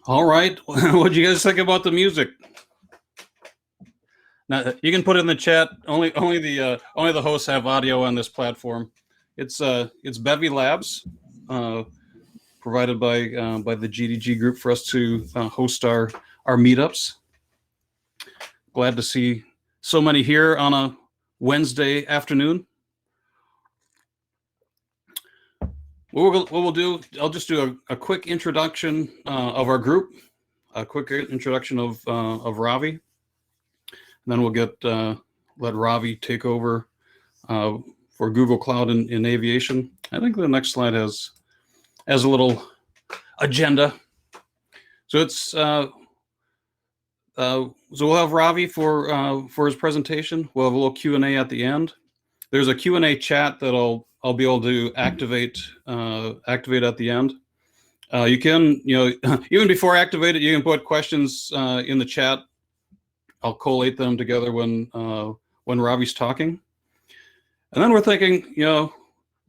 All right. What do you guys think about the music? Now, you can put it in the chat. Only the hosts have audio on this platform. It's Bevy Labs, provided by the GDG group for us to host our meetups. Glad to see so many here on a Wednesday afternoon. What we'll do, I'll just do a quick introduction of our group, a quick introduction of Ravi, and then we'll let Ravi take over for Google Cloud in aviation. I think the next slide has a little agenda. So it's so we'll have Ravi for his presentation. We'll have a little Q&A at the end. There's a Q&A chat that I'll be able to activate at the end. You can, even before activated, you can put questions in the chat. I'll collate them together when Ravi's talking. And then we're thinking, we're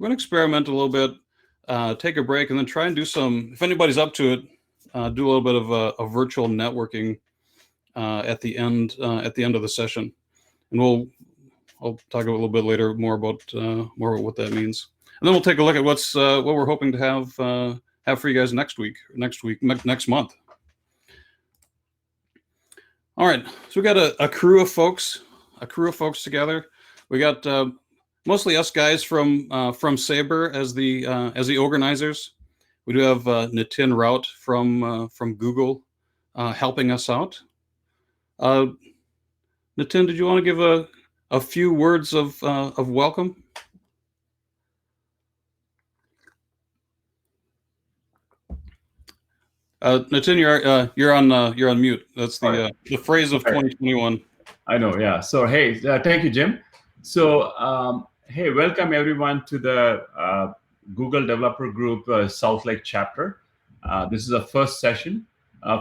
going to experiment a little bit, take a break, and then try and do some, if anybody's up to it, do a little bit of a virtual networking at the end of the session. And I'll talk a little bit later more about what that means, and then we'll take a look at what we're hoping to have for you guys next month. All right, so we got a crew of folks together. We got mostly us guys from Sabre as the organizers. We do have Nitin Raut from Google helping us out. Nitin, did you want to give a few words of welcome? Nitin, you're on mute. That's the phrase of 2021. I know, yeah. So hey, thank you, Jim. So hey, welcome everyone to the Google Developer Group Southlake chapter. This is the first session.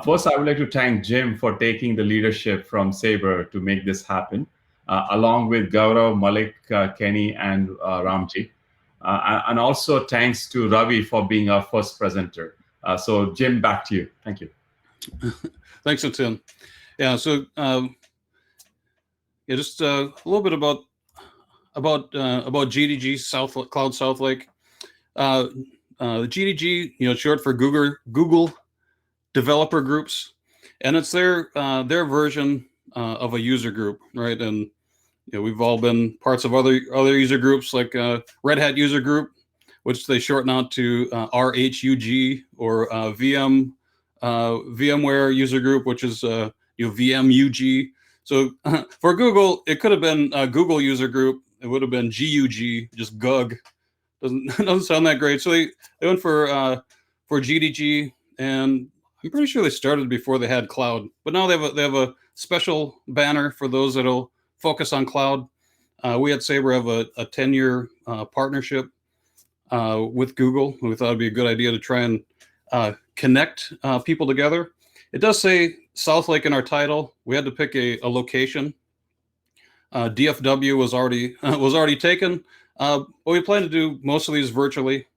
First, I would like to thank Jim for taking the leadership from Sabre to make this happen, along with Gaurav, Malik, Kenny, and Ramji. And also thanks to Ravi for being our first presenter. So Jim, back to you. Thank you. Thanks, Nitin. Yeah, so just a little bit about GDG Cloud Southlake. The GDG, short for Google Developer Groups, and it's their version of a user group, right? And we've all been parts of other user groups like Red Hat user group, which they shorten out to RHUG, or VMware user group, which is VMUG. So for Google, it could have been a Google user group. It would have been GUG, just GUG. Doesn't sound that great. So they went for GDG, and I'm pretty sure they started before they had cloud. But now they have a special banner for those that'll focus on cloud. We at Sabre have a 10-year partnership with Google. We thought it'd be a good idea to try and connect people together. It does say Southlake in our title. We had to pick a location. DFW was already taken, but we plan to do most of these virtually,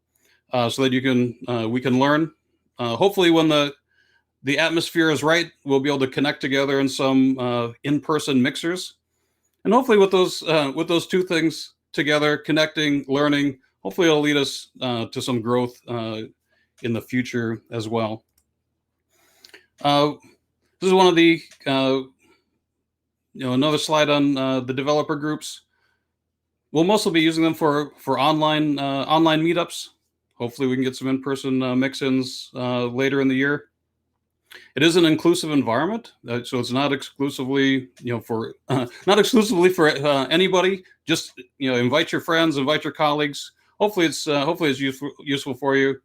so that we can learn. Hopefully, when the atmosphere is right, we'll be able to connect together in some in-person mixers, and hopefully with those two things together, connecting, learning, hopefully it'll lead us to some growth in the future as well. This is one of the another slide on the developer groups. We'll mostly be using them for online meetups. Hopefully we can get some in-person mix-ins later in the year. It is an inclusive environment, so it's not exclusively for anybody. Just invite your friends, invite your colleagues. Hopefully it's useful for you.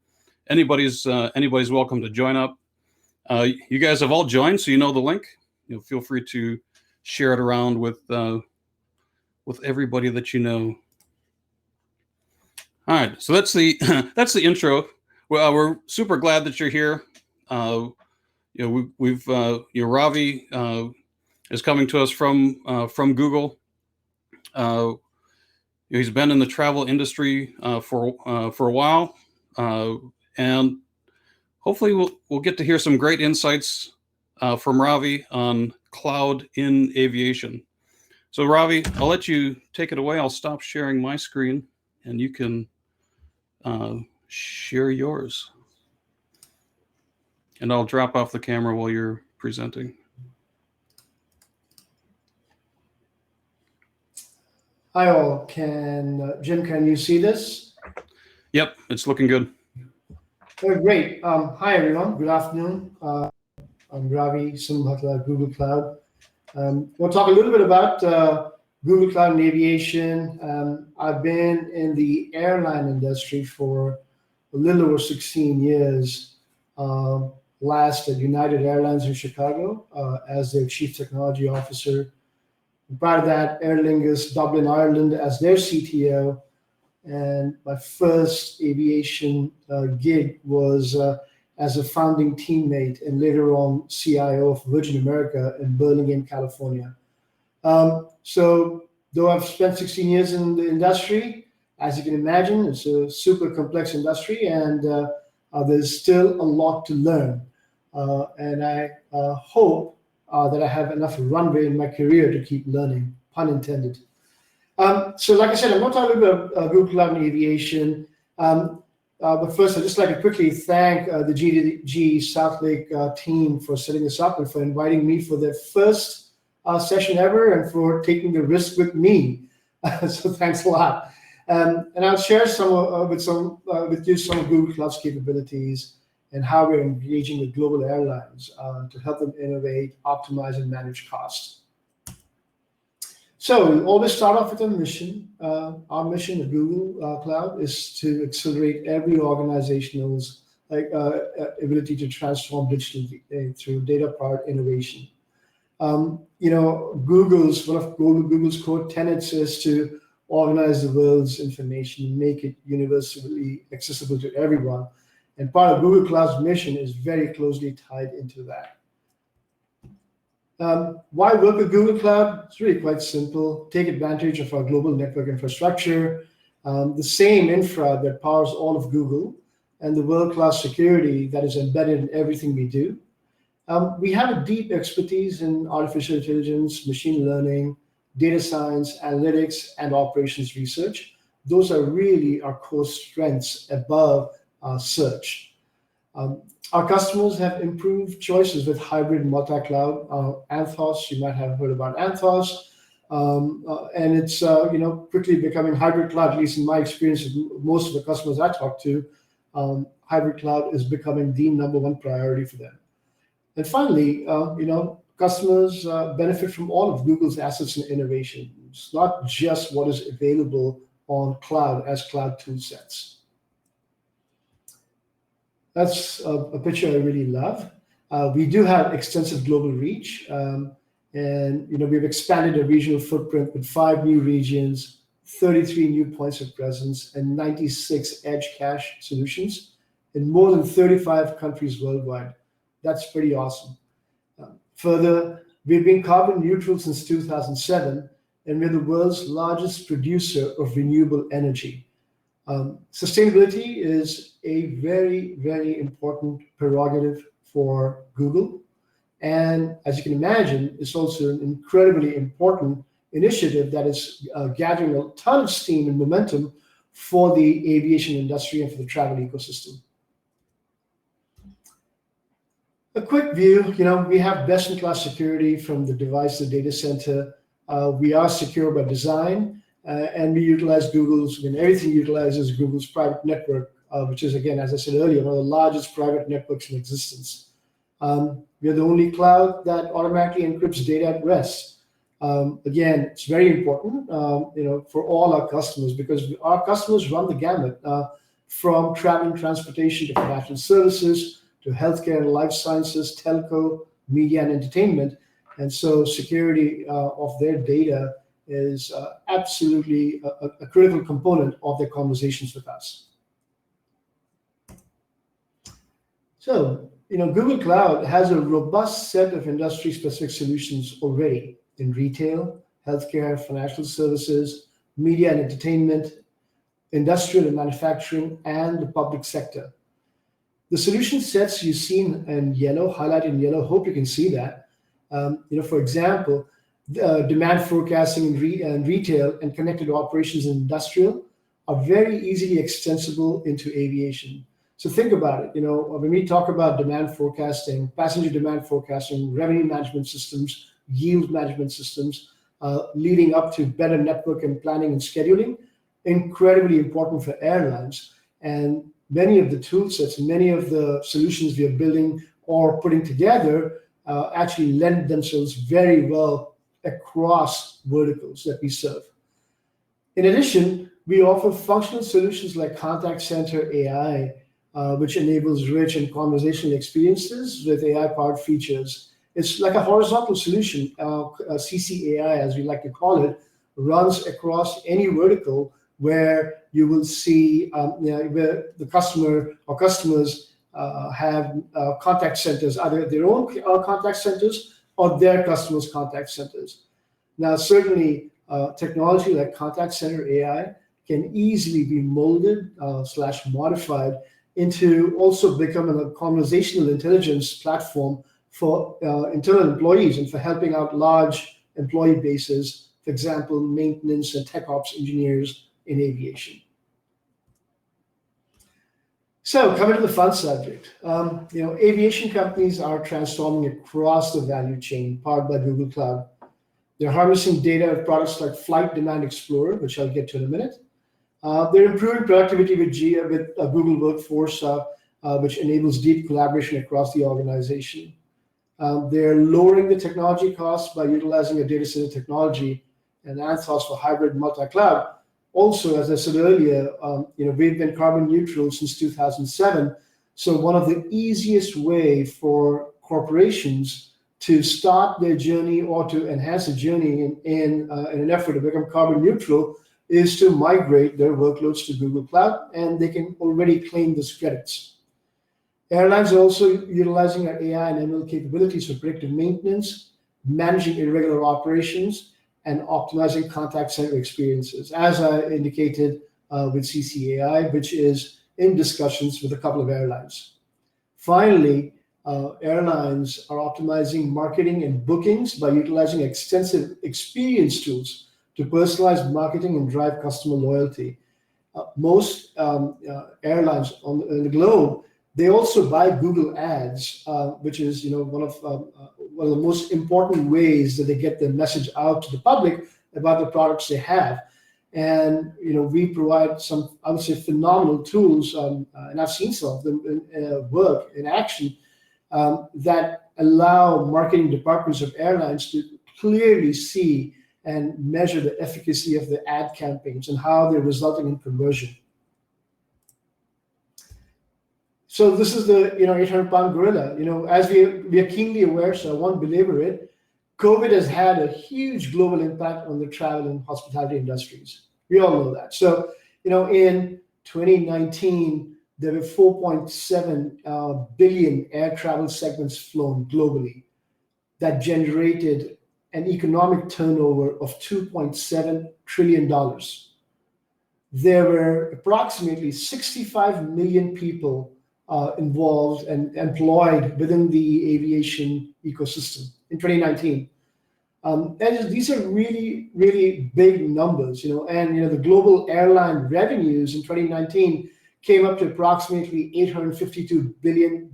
Anybody's welcome to join up. You guys have all joined, so you know the link. Feel free to share it around with everybody that you know. All right, so that's the intro. Well, we're super glad that you're here. We've Ravi is coming to us from Google. He's been in the travel industry for a while, and hopefully we'll get to hear some great insights from Ravi on cloud in aviation. So Ravi, I'll let you take it away. I'll stop sharing my screen, and you can share yours. And I'll drop off the camera while you're presenting. Hi all, Jim, can you see this? Yep, it's looking good. Oh, great. Hi everyone, good afternoon. I'm Ravi Simhambhatla, Google Cloud. We'll talk a little bit about Google Cloud and aviation. I've been in the airline industry for a little over 16 years. Last at United Airlines in Chicago as their Chief Technology Officer. Prior to that, Aer Lingus, Dublin, Ireland as their CTO. And my first aviation gig was as a founding teammate and later on CIO of Virgin America in Burlingame, California. So though I've spent 16 years in the industry, as you can imagine, it's a super complex industry and there's still a lot to learn. And I hope that I have enough runway in my career to keep learning, pun intended. So like I said, I'm going to talk a little bit about Google Cloud and aviation. But first, I'd just like to quickly thank the GDG Southlake team for setting this up and for inviting me for their first session ever and for taking the risk with me. So thanks a lot. And I'll share with you some of Google Cloud's capabilities and how we're engaging with global airlines to help them innovate, optimize, and manage costs. So we always start off with a mission. Our mission at Google Cloud is to accelerate every organization's ability to transform digitally through data-powered innovation. One of Google's core tenets is to organize the world's information and make it universally accessible to everyone. And part of Google Cloud's mission is very closely tied into that. Why work with Google Cloud? It's really quite simple. Take advantage of our global network infrastructure, the same infra that powers all of Google, and the world-class security that is embedded in everything we do. We have a deep expertise in artificial intelligence, machine learning, data science, analytics, and operations research. Those are really our core strengths above search. Our customers have improved choices with hybrid multi-cloud. Anthos, you might have heard about Anthos, and it's quickly becoming hybrid cloud. At least in my experience, with most of the customers I talk to, hybrid cloud is becoming the #1 priority for them. And finally, customers benefit from all of Google's assets and innovation. It's not just what is available on cloud as cloud tool sets. That's a picture I really love. We do have extensive global reach, and we've expanded our regional footprint with 5 new regions, 33 new points of presence, and 96 edge cache solutions in more than 35 countries worldwide. That's pretty awesome. Further, we've been carbon neutral since 2007, and we're the world's largest producer of renewable energy. Sustainability is a very, very important prerogative for Google. And as you can imagine, it's also an incredibly important initiative that is gathering a ton of steam and momentum for the aviation industry and for the travel ecosystem. A quick view, we have best-in-class security from the device to data center. We are secure by design. And we utilize everything utilizes Google's private network, which is, again, as I said earlier, one of the largest private networks in existence. We are the only cloud that automatically encrypts data at rest. Again, it's very important, for all our customers because our customers run the gamut from travel and transportation to financial services to healthcare and life sciences, telco, media, and entertainment. And so security of their data is absolutely a critical component of their conversations with us. So, Google Cloud has a robust set of industry-specific solutions already in retail, healthcare, financial services, media and entertainment, industrial and manufacturing, and the public sector. The solution sets you've seen in yellow, highlighted in yellow, hope you can see that. For example, demand forecasting in retail and connected operations in industrial are very easily extensible into aviation. So think about it. When we talk about demand forecasting, passenger demand forecasting, revenue management systems, yield management systems, leading up to better network and planning and scheduling, incredibly important for airlines. And many of the tool sets, many of the solutions we are building or putting together actually lend themselves very well across verticals that we serve. In addition, we offer functional solutions like contact center AI, which enables rich and conversational experiences with AI-powered features. It's like a horizontal solution. CCAI, as we like to call it, runs across any vertical where you will see where the customer or customers have contact centers, either their own contact centers or their customers' contact centers. Now, certainly, technology like contact center AI can easily be molded / modified into also becoming a conversational intelligence platform for internal employees and for helping out large employee bases, for example, maintenance and tech ops engineers in aviation. So coming to the fun subject, aviation companies are transforming across the value chain powered by Google Cloud. They're harnessing data of products like Flight Demand Explorer, which I'll get to in a minute. They're improving productivity with Google Workforce, which enables deep collaboration across the organization. They're lowering the technology costs by utilizing a data center technology and Anthos for hybrid multi-cloud. Also, as I said earlier, we've been carbon neutral since 2007. So one of the easiest way for corporations to start their journey or to enhance the journey in an effort to become carbon neutral is to migrate their workloads to Google Cloud, and they can already claim those credits. Airlines are also utilizing our AI and ML capabilities for predictive maintenance, managing irregular operations, and optimizing contact center experiences, as I indicated with CCAI, which is in discussions with a couple of airlines. Finally, airlines are optimizing marketing and bookings by utilizing extensive experience tools to personalize marketing and drive customer loyalty. Most airlines in the globe, they also buy Google Ads, which is one of the most important ways that they get their message out to the public about the products they have. And we provide some, I would say, phenomenal tools, and I've seen some of them work in action that allow marketing departments of airlines to clearly see and measure the efficacy of the ad campaigns and how they're resulting in conversion. So this is the 800-pound gorilla. As we are keenly aware, so I won't belabor it, COVID has had a huge global impact on the travel and hospitality industries. We all know that. So in 2019, there were 4.7 billion air travel segments flown globally that generated an economic turnover of $2.7 trillion. There were approximately 65 million people involved and employed within the aviation ecosystem in 2019. And these are really, really big numbers, and the global airline revenues in 2019 came up to approximately $852 billion.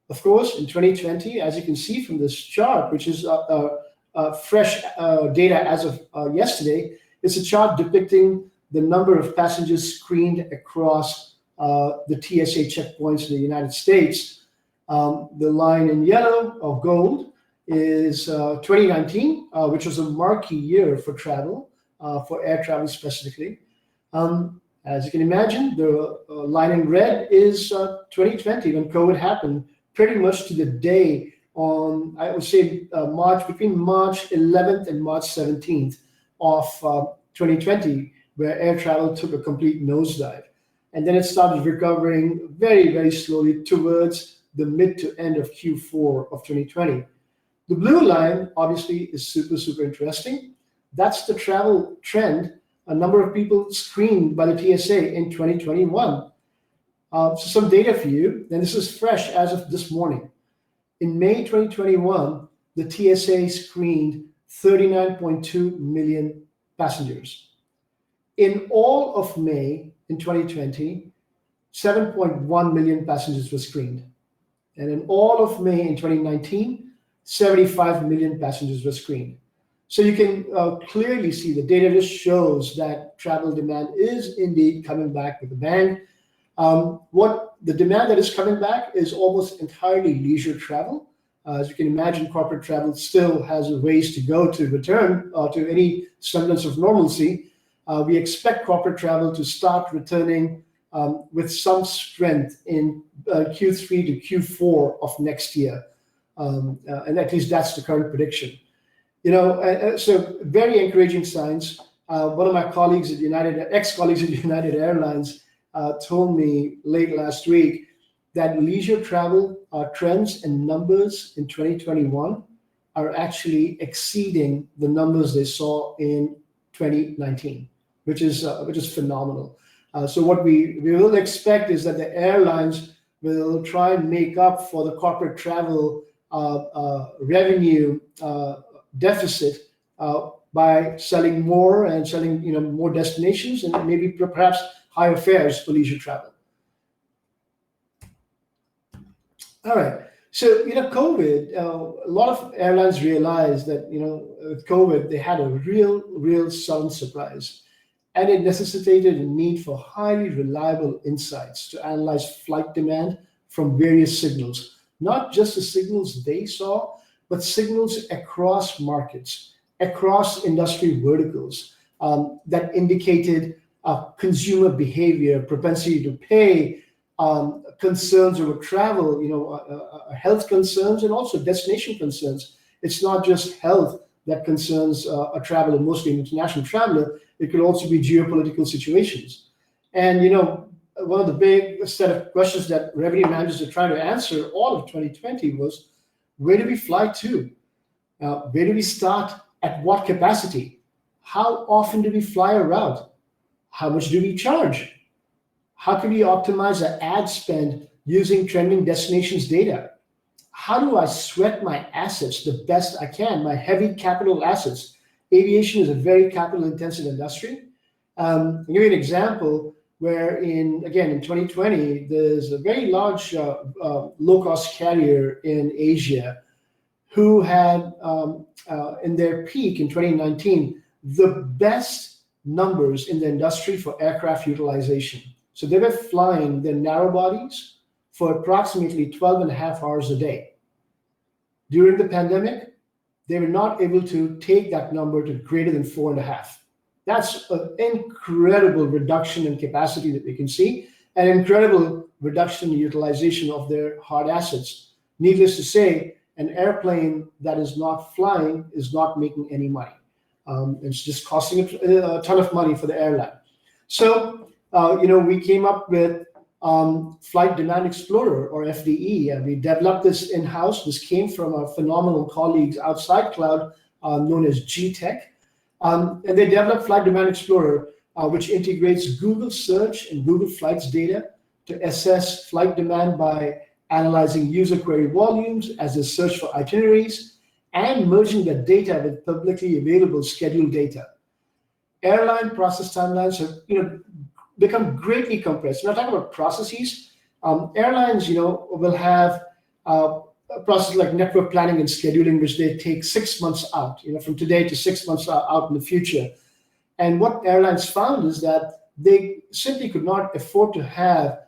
Of course, in 2020, as you can see from this chart, which is fresh data as of yesterday, it's a chart depicting the number of passengers screened across the TSA checkpoints in the United States. The line in yellow or gold is 2019, which was a marquee year for travel, for air travel specifically. As you can imagine, the line in red is 2020 when COVID happened, pretty much to the day on, I would say, between March 11th and March 17th of 2020, where air travel took a complete nosedive. and then it started recovering very, very slowly towards the mid to end of Q4 of 2020. The blue line obviously is super, super interesting. That's the travel trend, a number of people screened by the TSA in 2021. So some data for you, and this is fresh as of this morning. In May 2021, the TSA screened 39.2 million passengers. In all of May in 2020, 7.1 million passengers were screened. And in all of May in 2019, 75 million passengers were screened. So you can clearly see the data just shows that travel demand is indeed coming back with a bang. What the demand that is coming back is almost entirely leisure travel. As you can imagine, corporate travel still has a ways to go to return to any semblance of normalcy. We expect corporate travel to start returning with some strength in Q3 to Q4 of next year. And at least that's the current prediction. So very encouraging signs. One of my colleagues at ex-colleagues at United Airlines told me late last week that leisure travel trends and numbers in 2021 are actually exceeding the numbers they saw in 2019, which is phenomenal. So what we will expect is that the airlines will try and make up for the corporate travel revenue deficit by selling more and selling more destinations and maybe perhaps higher fares for leisure travel. All right. So COVID, a lot of airlines realized that with COVID they had a real sudden surprise, and it necessitated a need for highly reliable insights to analyze flight demand from various signals, not just the signals they saw, but signals across markets, across industry verticals that indicated consumer behavior, propensity to pay, concerns over travel, health concerns, and also destination concerns. It's not just health that concerns a traveler, mostly an international traveler. It could also be geopolitical situations. And one of the big set of questions that revenue managers are trying to answer all of 2020 was, where do we fly to? Where do we start? At what capacity? How often do we fly a route? How much do we charge? How can we optimize our ad spend using trending destinations data? How do I sweat my assets the best I can, my heavy capital assets? Aviation is a very capital-intensive industry. I'll give you an example where in 2020, there's a very large low-cost carrier in Asia who had, in their peak in 2019, the best numbers in the industry for aircraft utilization. So they were flying their narrow bodies for approximately 12 and a half hours a day. During the pandemic, they were not able to take that number to greater than 4.5. That's an incredible reduction in capacity that we can see, an incredible reduction in utilization of their hard assets. Needless to say, an airplane that is not flying is not making any money. It's just costing a ton of money for the airline. So, we came up with Flight Demand Explorer, or FDE, and we developed this in-house. This came from our phenomenal colleagues outside cloud, known as GTech. And they developed Flight Demand Explorer, which integrates Google Search and Google Flights data to assess flight demand by analyzing user query volumes as they search for itineraries and merging the data with publicly available scheduled data. Airline process timelines have become greatly compressed. Now, talking about processes, airlines will have a process like network planning and scheduling, which they take 6 months out, from today to 6 months out in the future. And what airlines found is that they simply could not afford to have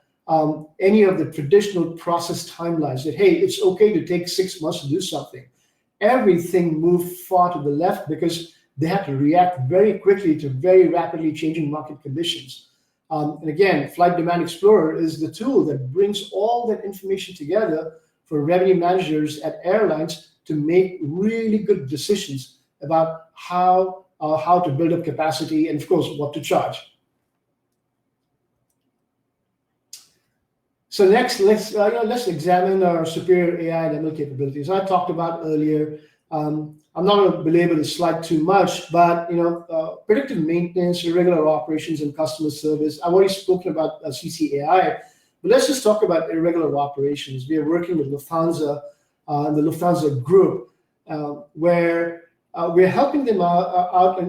any of the traditional process timelines that, hey, it's okay to take 6 months to do something. Everything moved far to the left because they had to react very quickly to very rapidly changing market conditions. And again, Flight Demand Explorer is the tool that brings all that information together for revenue managers at airlines to make really good decisions about how to build up capacity and, of course, what to charge. So next, let's examine our superior AI and ML capabilities. I talked about earlier. I'm not going to belabor the slide too much, but predictive maintenance, irregular operations, and customer service. I've already spoken about CCAI, but let's just talk about irregular operations. We are working with Lufthansa, the Lufthansa Group, where we're helping them out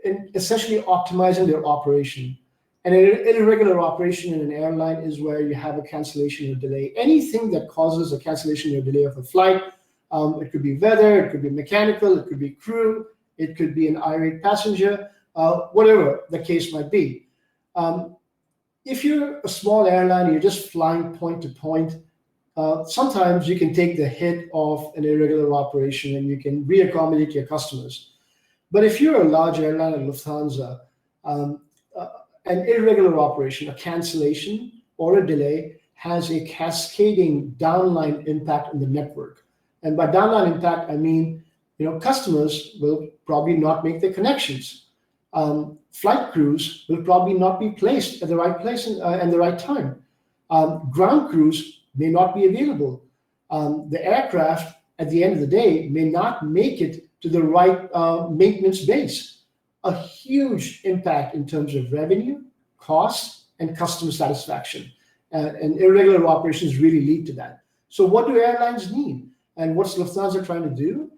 in essentially optimizing their operation. And an irregular operation in an airline is where you have a cancellation or delay. Anything that causes a cancellation or delay of a flight, it could be weather, it could be mechanical, it could be crew, it could be an irate passenger, whatever the case might be. If you're a small airline, you're just flying point to point, sometimes you can take the hit of an irregular operation and you can reaccommodate your customers. But if you're a large airline like Lufthansa, an irregular operation, a cancellation or a delay has a cascading downline impact on the network. And by downline impact, I mean, customers will probably not make their connections. Flight crews will probably not be placed at the right place and the right time. Ground crews may not be available. The aircraft, at the end of the day, may not make it to the right maintenance base. A huge impact in terms of revenue, cost, and customer satisfaction. And irregular operations really lead to that. So what do airlines need? And what's Lufthansa trying to do?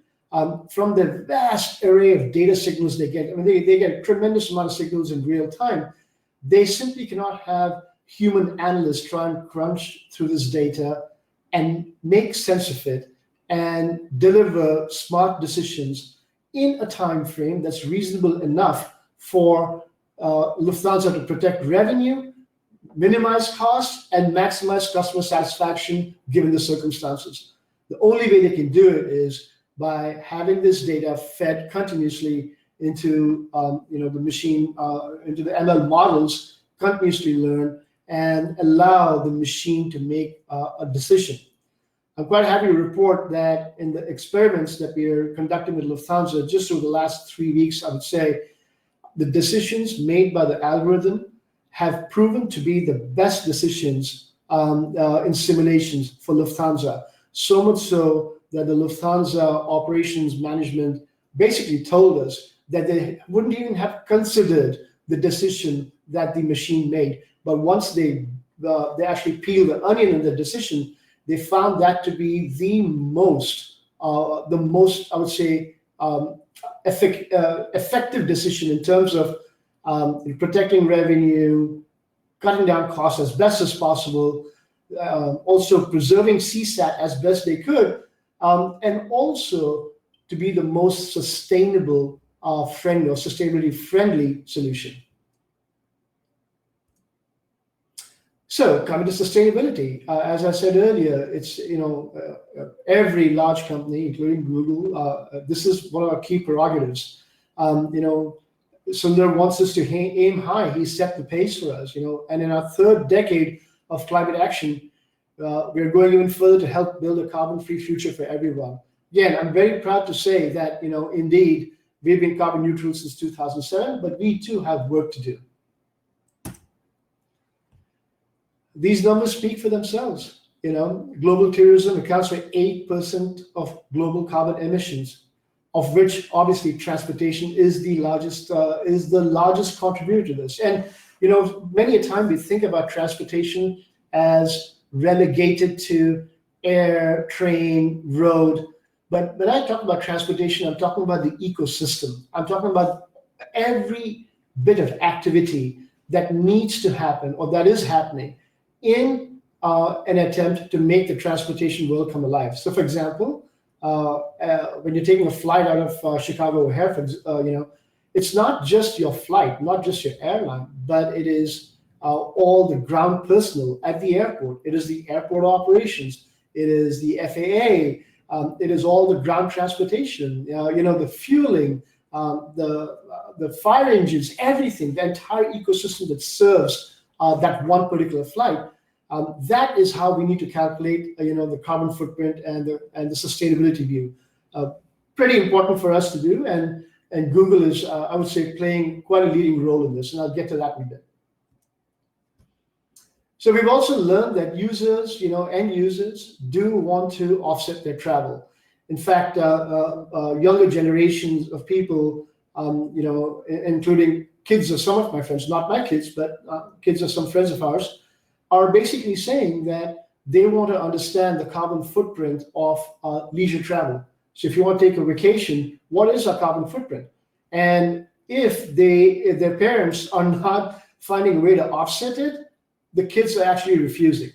From the vast array of data signals they get, they get a tremendous amount of signals in real time. They simply cannot have human analysts try and crunch through this data and make sense of it and deliver smart decisions in a time frame that's reasonable enough for Lufthansa to protect revenue, minimize costs, and maximize customer satisfaction given the circumstances. The only way they can do it is by having this data fed continuously into the machine, into the ML models, continuously learn and allow the machine to make a decision. I'm quite happy to report that in the experiments that we are conducting with Lufthansa, just over the last 3 weeks, I would say, the decisions made by the algorithm have proven to be the best decisions in simulations for Lufthansa. So much so that the Lufthansa operations management basically told us that they wouldn't even have considered the decision that the machine made. But once they actually peeled the onion on the decision, they found that to be the most, I would say, effective decision in terms of protecting revenue, cutting down costs as best as possible, also preserving CSAT as best they could, and also to be the most sustainable friendly or sustainability-friendly solution. So coming to sustainability, as I said earlier, it's every large company, including Google, this is one of our key prerogatives. Sundar wants us to aim high. He set the pace for us. And in our third decade of climate action, we're going even further to help build a carbon-free future for everyone. Again, I'm very proud to say that indeed we've been carbon neutral since 2007, but we too have work to do. These numbers speak for themselves. Global tourism accounts for 8% of global carbon emissions, of which obviously transportation is the largest contributor to this. And many a time we think about transportation as relegated to air, train, road. But when I talk about transportation, I'm talking about the ecosystem. I'm talking about every bit of activity that needs to happen or that is happening in an attempt to make the transportation world come alive. So, for example, when you're taking a flight out of Chicago O'Hare, it's not just your flight, not just your airline, but it is all the ground personnel at the airport. It is the airport operations. It is the FAA. It is all the ground transportation. The fueling, the fire engines, everything, the entire ecosystem that serves that one particular flight. That is how we need to calculate, the carbon footprint and the sustainability view. Pretty important for us to do, and Google is, I would say, playing quite a leading role in this, and I'll get to that in a bit. So we've also learned that users, end users do want to offset their travel. In fact, younger generations of people, including kids of some of my friends, not my kids, but kids of some friends of ours, are basically saying that they want to understand the carbon footprint of leisure travel. So if you want to take a vacation, what is our carbon footprint? And if their parents are not finding a way to offset it, the kids are actually refusing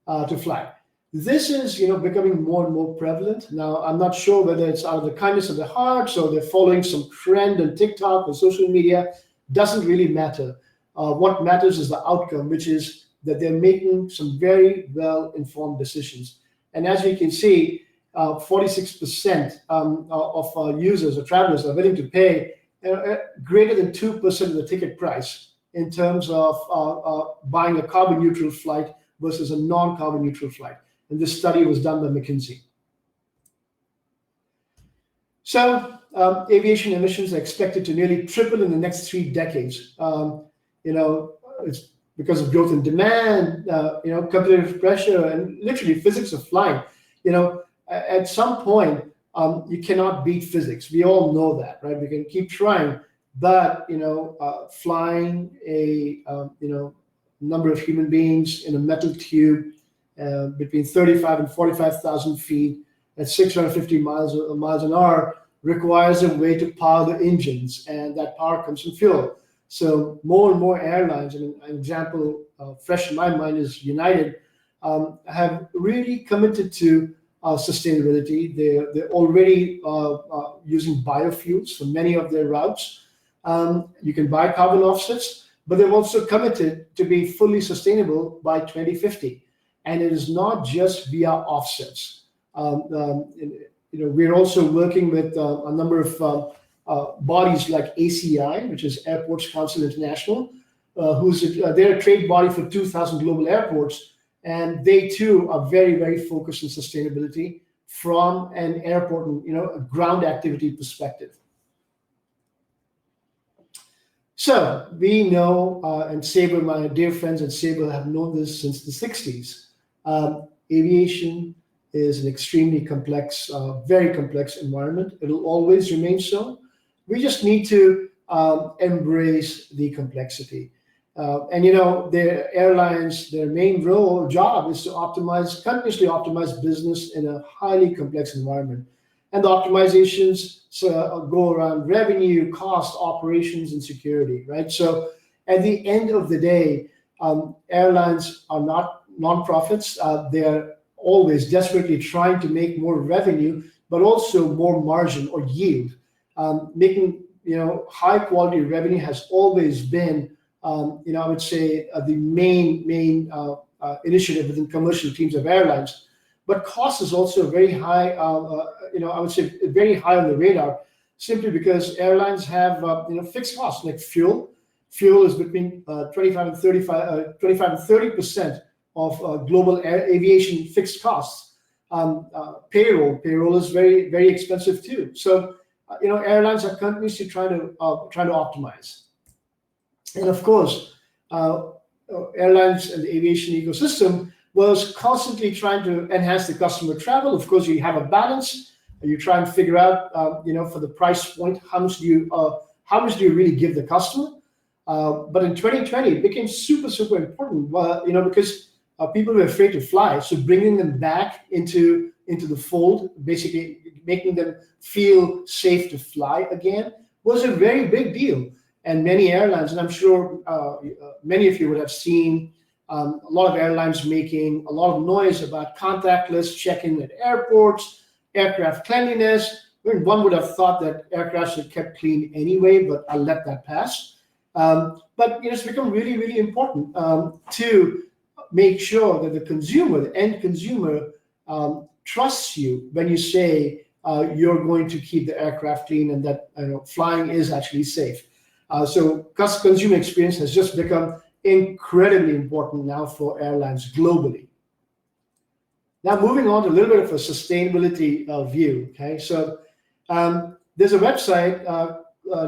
to fly. This is, becoming more and more prevalent. Now, I'm not sure whether it's out of the kindness of their hearts or they're following some trend on TikTok or social media. Doesn't really matter. What matters is the outcome, which is that they're making some very well-informed decisions. And as we can see, 46% of users or travelers are willing to pay greater than 2% of the ticket price in terms of buying a carbon neutral flight versus a non-carbon neutral flight. And this study was done by McKinsey. So aviation emissions are expected to nearly triple in the next 3 decades. It's because of growth in demand, competitive pressure, and literally physics of flying. At some point, you cannot beat physics. We all know that, right? We can keep trying, but flying a number of human beings in a metal tube between 35 and 45,000 feet at 650 miles an hour requires a way to power the engines, and that power comes from fuel. So more and more airlines, and an example fresh in my mind is United, have really committed to sustainability. They're already using biofuels for many of their routes. You can buy carbon offsets, but they've also committed to be fully sustainable by 2050. And it is not just via offsets. We're also working with a number of bodies like ACI, which is Airports Council International, they're a trade body for 2,000 global airports, and they too are very, very focused on sustainability from an airport and a ground activity perspective. So we know, and Sabre, my dear friends at Sabre have known this since the 60s. Aviation is an extremely complex, very complex environment. It'll always remain so. We just need to embrace the complexity. Their airlines, their main job is to continuously optimize business in a highly complex environment. And the optimizations go around revenue, cost, operations, and security, right? So at the end of the day, airlines are not nonprofits. They're always desperately trying to make more revenue, but also more margin or yield. Making high quality revenue has always been, I would say, the main initiative within commercial teams of airlines. But cost is also very high, I would say very high on the radar, simply because airlines have fixed costs like fuel. Fuel is between 25 and 30% of global aviation fixed costs. Payroll is very, very expensive too. So airlines are continuously trying to optimize. And of course, airlines and the aviation ecosystem was constantly trying to enhance the customer travel. Of course, you have a balance. You try and figure out, for the price point, how much do you really give the customer? But in 2020, it became super, super important, because people were afraid to fly. So bringing them back into the fold, basically making them feel safe to fly again, was a very big deal. And many airlines, and I'm sure many of you would have seen a lot of airlines making a lot of noise about contactless check-in at airports, aircraft cleanliness. One would have thought that aircraft should be kept clean anyway, but I'll let that pass. But it's become really, really important to make sure that the end consumer, trusts you when you say you're going to keep the aircraft clean and that flying is actually safe. So consumer experience has just become incredibly important now for airlines globally. Now, moving on to a little bit of a sustainability view. Okay, so there's a website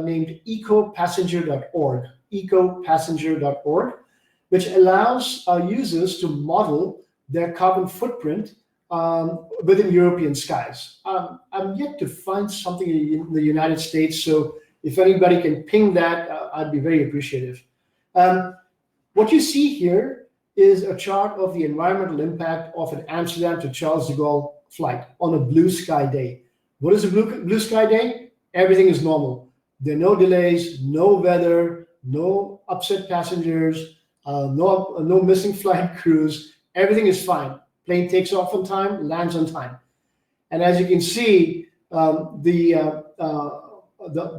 named ecopassenger.org. Ecopassenger.org. which allows users to model their carbon footprint within European skies. I'm yet to find something in the United States, so if anybody can ping that, I'd be very appreciative. What you see here is a chart of the environmental impact of an Amsterdam to Charles de Gaulle flight on a blue sky day. What is a blue sky day? Everything is normal. There are no delays, no weather, no upset passengers, no missing flight crews. Everything is fine. Plane takes off on time, lands on time. And as you can see, the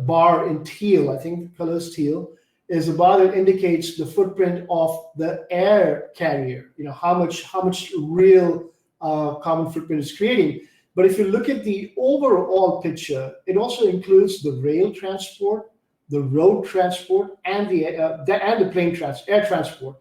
bar in teal, I think the color is teal, is a bar that indicates the footprint of the air carrier, how much real carbon footprint is creating. But if you look at the overall picture, it also includes the rail transport, the road transport, and the air transport.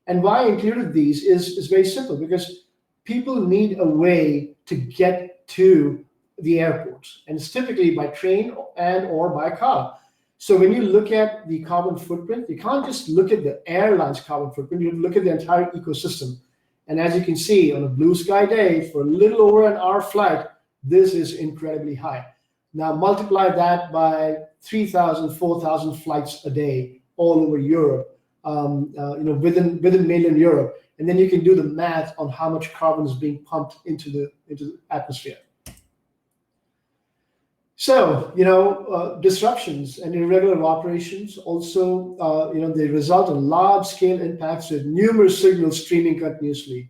And why I included these is very simple, because people need a way to get to the airports, and it's typically by train and or by car. So when you look at the carbon footprint, you can't just look at the airline's carbon footprint, you look at the entire ecosystem. And as you can see, on a blue sky day, for a little over an hour flight, this is incredibly high. Now multiply that by 3,000, 4,000 flights a day all over Europe, within mainland Europe, and then you can do the math on how much carbon is being pumped into the atmosphere. So, disruptions and irregular operations also, they result in large-scale impacts with numerous signals streaming continuously.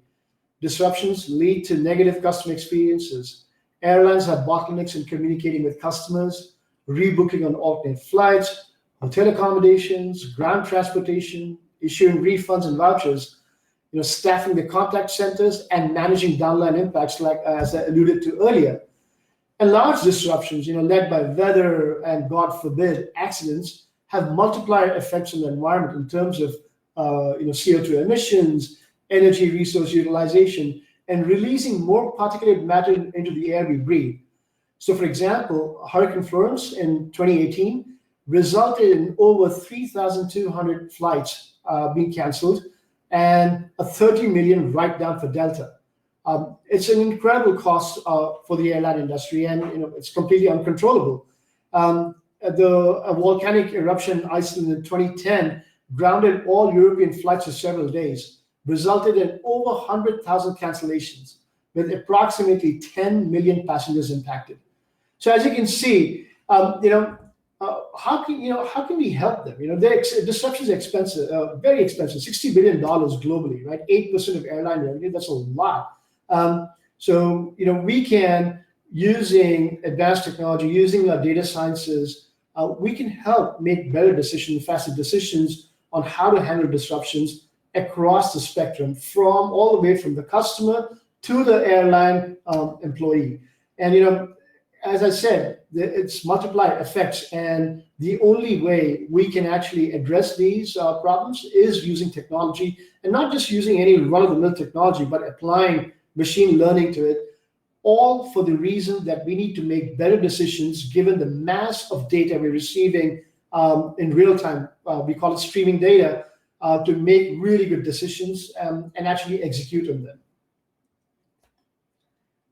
Disruptions lead to negative customer experiences. Airlines have bottlenecks in communicating with customers, rebooking on alternate flights, hotel accommodations, ground transportation, issuing refunds and vouchers, staffing the contact centers, and managing downline impacts, like as I alluded to earlier. And large disruptions, led by weather and, God forbid, accidents, have multiplier effects on the environment in terms of, CO2 emissions, energy resource utilization, and releasing more particulate matter into the air we breathe. So, for example, Hurricane Florence in 2018 resulted in over 3,200 flights being canceled and a 30 million write-down for Delta. It's an incredible cost for the airline industry, and it's completely uncontrollable. The volcanic eruption in Iceland in 2010 grounded all European flights for several days, resulted in over 100,000 cancellations, with approximately 10 million passengers impacted. So as you can see, how can we help them? Disruptions are expensive, very expensive, $60 billion globally, right? 8% of airline revenue, that's a lot. So we can, using advanced technology, using our data sciences, we can help make better decisions, faster decisions on how to handle disruptions across the spectrum, from all the way from the customer to the airline employee. And as I said, it's multiplier effects, and the only way we can actually address these problems is using technology, and not just using any run-of-the-mill technology, but applying machine learning to it, all for the reason that we need to make better decisions given the mass of data we're receiving in real time. We call it streaming data, to make really good decisions and actually execute on them.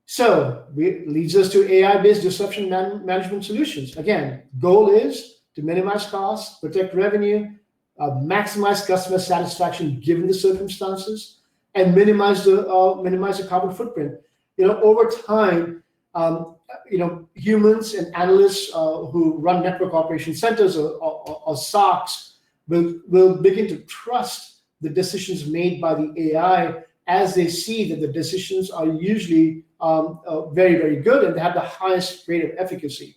So it leads us to AI-based disruption management solutions. Again, goal is to minimize costs, protect revenue, maximize customer satisfaction given the circumstances, and minimize the carbon footprint. Over time, humans and analysts who run network operation centers or SOCs will begin to trust the decisions made by the AI, as they see that the decisions are usually very, very good and they have the highest rate of efficacy.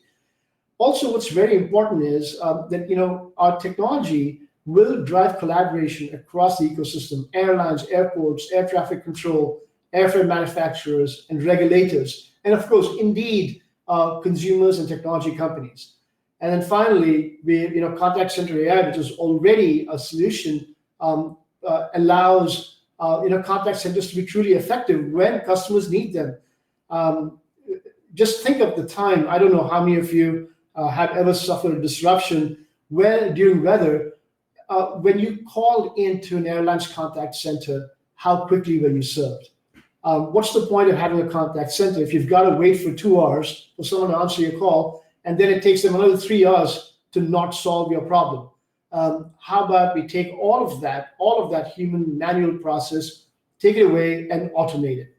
Also, what's very important is that our technology will drive collaboration across the ecosystem: airlines, airports, air traffic control, airfare manufacturers, and regulators, and of course, indeed, consumers and technology companies. And then finally, contact center AI, which is already a solution, allows contact centers to be truly effective when customers need them. Just think of the time. I don't know how many of you have ever suffered a disruption during weather. when you called into an airline's contact center, how quickly were you served? What's the point of having a contact center if you've got to wait for 2 hours for someone to answer your call, and then it takes them another 3 hours to not solve your problem? How about we take all of that human manual process, take it away and automate it?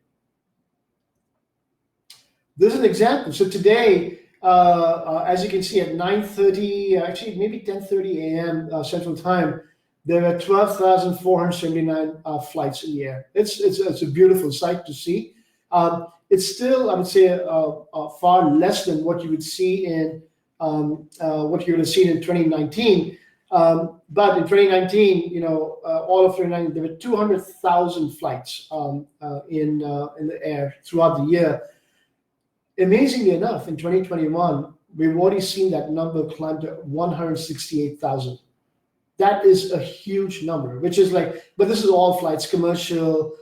This is an example. So today, as you can see, at 9:30, actually maybe 10:30 a.m. Central Time, there were 12,479 flights in the air. It's a beautiful sight to see. It's still, I would say, far less than what you would see in what you would have seen in 2019. But in 2019, all of 2019, there were 200,000 flights in the air throughout the year. Amazingly enough, in 2021, we've already seen that number climb to 168,000. That is a huge number, which is but this is all flights, commercial,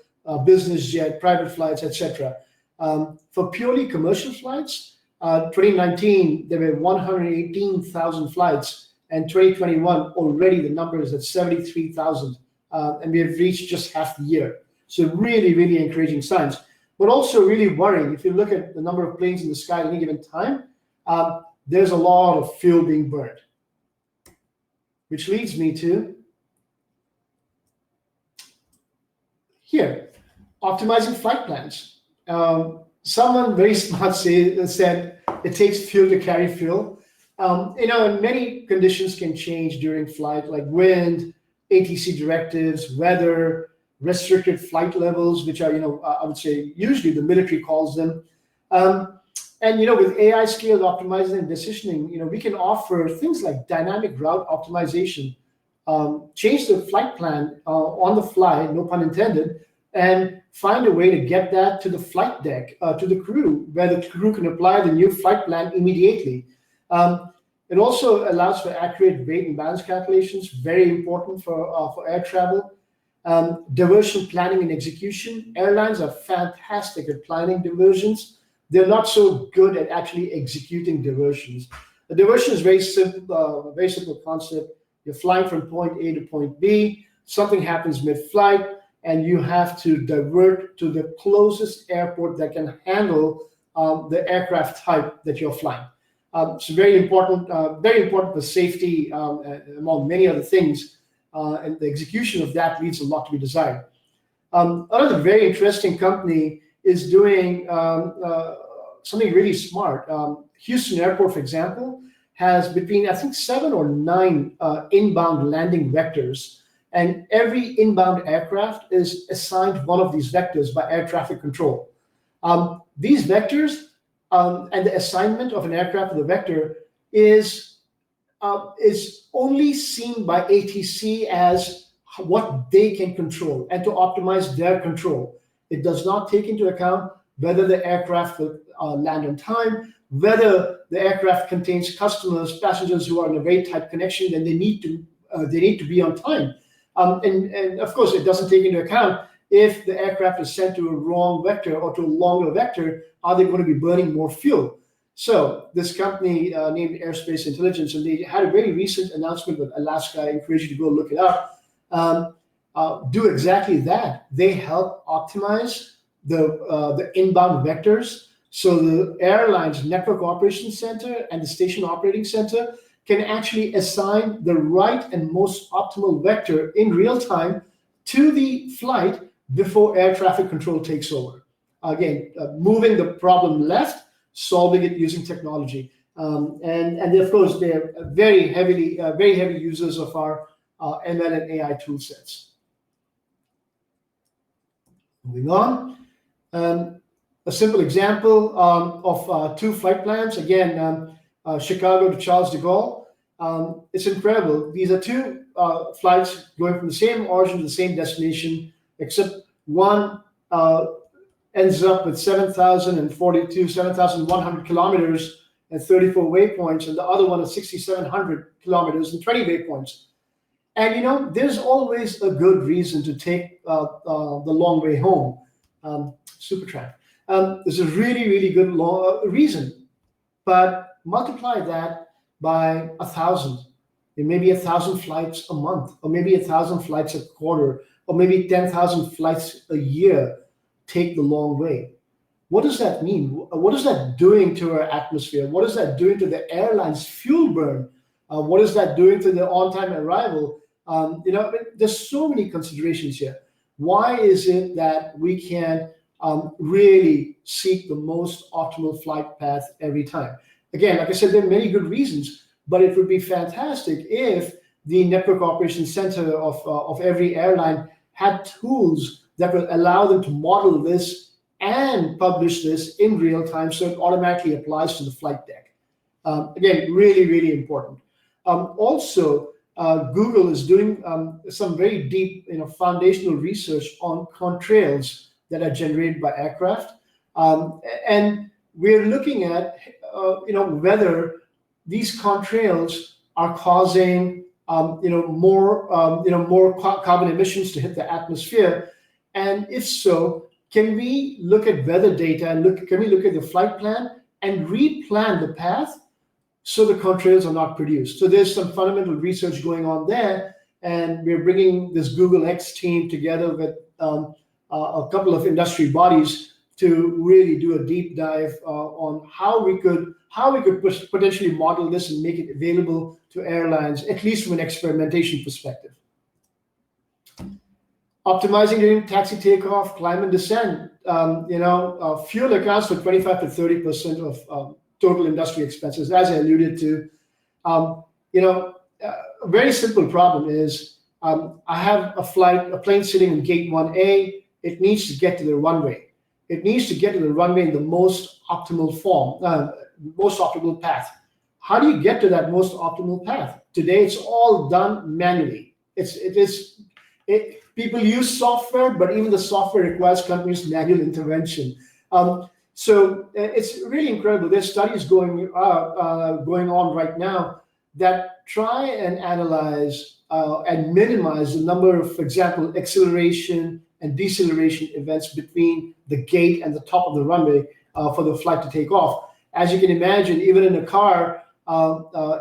business jet, private flights, etc. For purely commercial flights, 2019, there were 118,000 flights, and 2021, already the number is at 73,000. And we have reached just half the year. So really, really encouraging signs. But also really worrying, if you look at the number of planes in the sky at any given time, there's a lot of fuel being burned. Which leads me to here, optimizing flight plans. Someone very smart said it takes fuel to carry fuel. And many conditions can change during flight, like wind, ATC directives, weather, restricted flight levels, which are, I would say usually the military calls them. And with AI scaled optimizing and decisioning, we can offer things like dynamic route optimization, change the flight plan on the fly, no pun intended, and find a way to get that to the flight deck, to the crew, where the crew can apply the new flight plan immediately. It also allows for accurate weight and balance calculations, very important for air travel. Diversion planning and execution. Airlines are fantastic at planning diversions. They're not so good at actually executing diversions. A diversion is very simple concept. You're flying from point A to point B. Something happens mid-flight, and you have to divert to the closest airport that can handle the aircraft type that you're flying. So very important for safety, among many other things. And the execution of that leaves a lot to be desired. Another very interesting company is doing something really smart. Houston Airport, for example, has between, I think, 7 or 9 inbound landing vectors. And every inbound aircraft is assigned one of these vectors by air traffic control. These vectors and the assignment of an aircraft with a vector is only seen by ATC as what they can control and to optimize their control. It does not take into account whether the aircraft will land on time, whether the aircraft contains customers, passengers who are in a very tight connection, then they need to be on time. And of course, it doesn't take into account if the aircraft is sent to a wrong vector or to a longer vector, are they going to be burning more fuel? So this company named Airspace Intelligence, and they had a very recent announcement with Alaska. I encourage you to go look it up. Do exactly that. They help optimize the inbound vectors. So the airline's network operations center and the station operating center can actually assign the right and most optimal vector in real time to the flight before air traffic control takes over. Again, moving the problem left, solving it using technology. And of course, they're very heavy users of our ML and AI tool sets. Moving on. A simple example of 2 flight plans. Again, Chicago to Charles de Gaulle. It's incredible. These are 2 flights going from the same origin to the same destination, except one ends up with 7,100 kilometers and 34 waypoints, and the other one is 6,700 kilometers and 20 waypoints. And there's always a good reason to take the long way home. Supertramp. There's a really, really good reason, but multiply that by 1,000, maybe 1,000 flights a month, or maybe 1,000 flights a quarter, or maybe 10,000 flights a year take the long way. What does that mean? What is that doing to our atmosphere? What is that doing to the airline's fuel burn? What is that doing to the on-time arrival? There's so many considerations here. Why is it that we can really seek the most optimal flight path every time? Again, like I said, there are many good reasons, but it would be fantastic if the Network Operations Center of every airline had tools that will allow them to model this and publish this in real time so it automatically applies to the flight deck. Again, really, really important. Also, Google is doing some very deep, foundational research on contrails that are generated by aircraft, and we're looking at, whether these contrails are causing, more carbon emissions to hit the atmosphere, and if so, can we look at weather data and can we look at the flight plan and replan the path so the contrails are not produced? So there's some fundamental research going on there, and we're bringing this Google X team together with a couple of industry bodies to really do a deep dive on how we could potentially model this and make it available to airlines, at least from an experimentation perspective. Optimizing during taxi takeoff, climb and descend. Fuel accounts for 25 to 30% of total industry expenses, as I alluded to. A very simple problem is I have a plane sitting in gate 1A. It needs to get to the runway. It needs to get to the runway in the most optimal form, most optimal path. How do you get to that most optimal path? Today, it's all done manually. People use software, but even the software requires continuous manual intervention. So it's really incredible. There's studies going on right now that try and analyze and minimize the number of, for example, acceleration and deceleration events between the gate and the top of the runway for the flight to take off. As you can imagine, even in a car,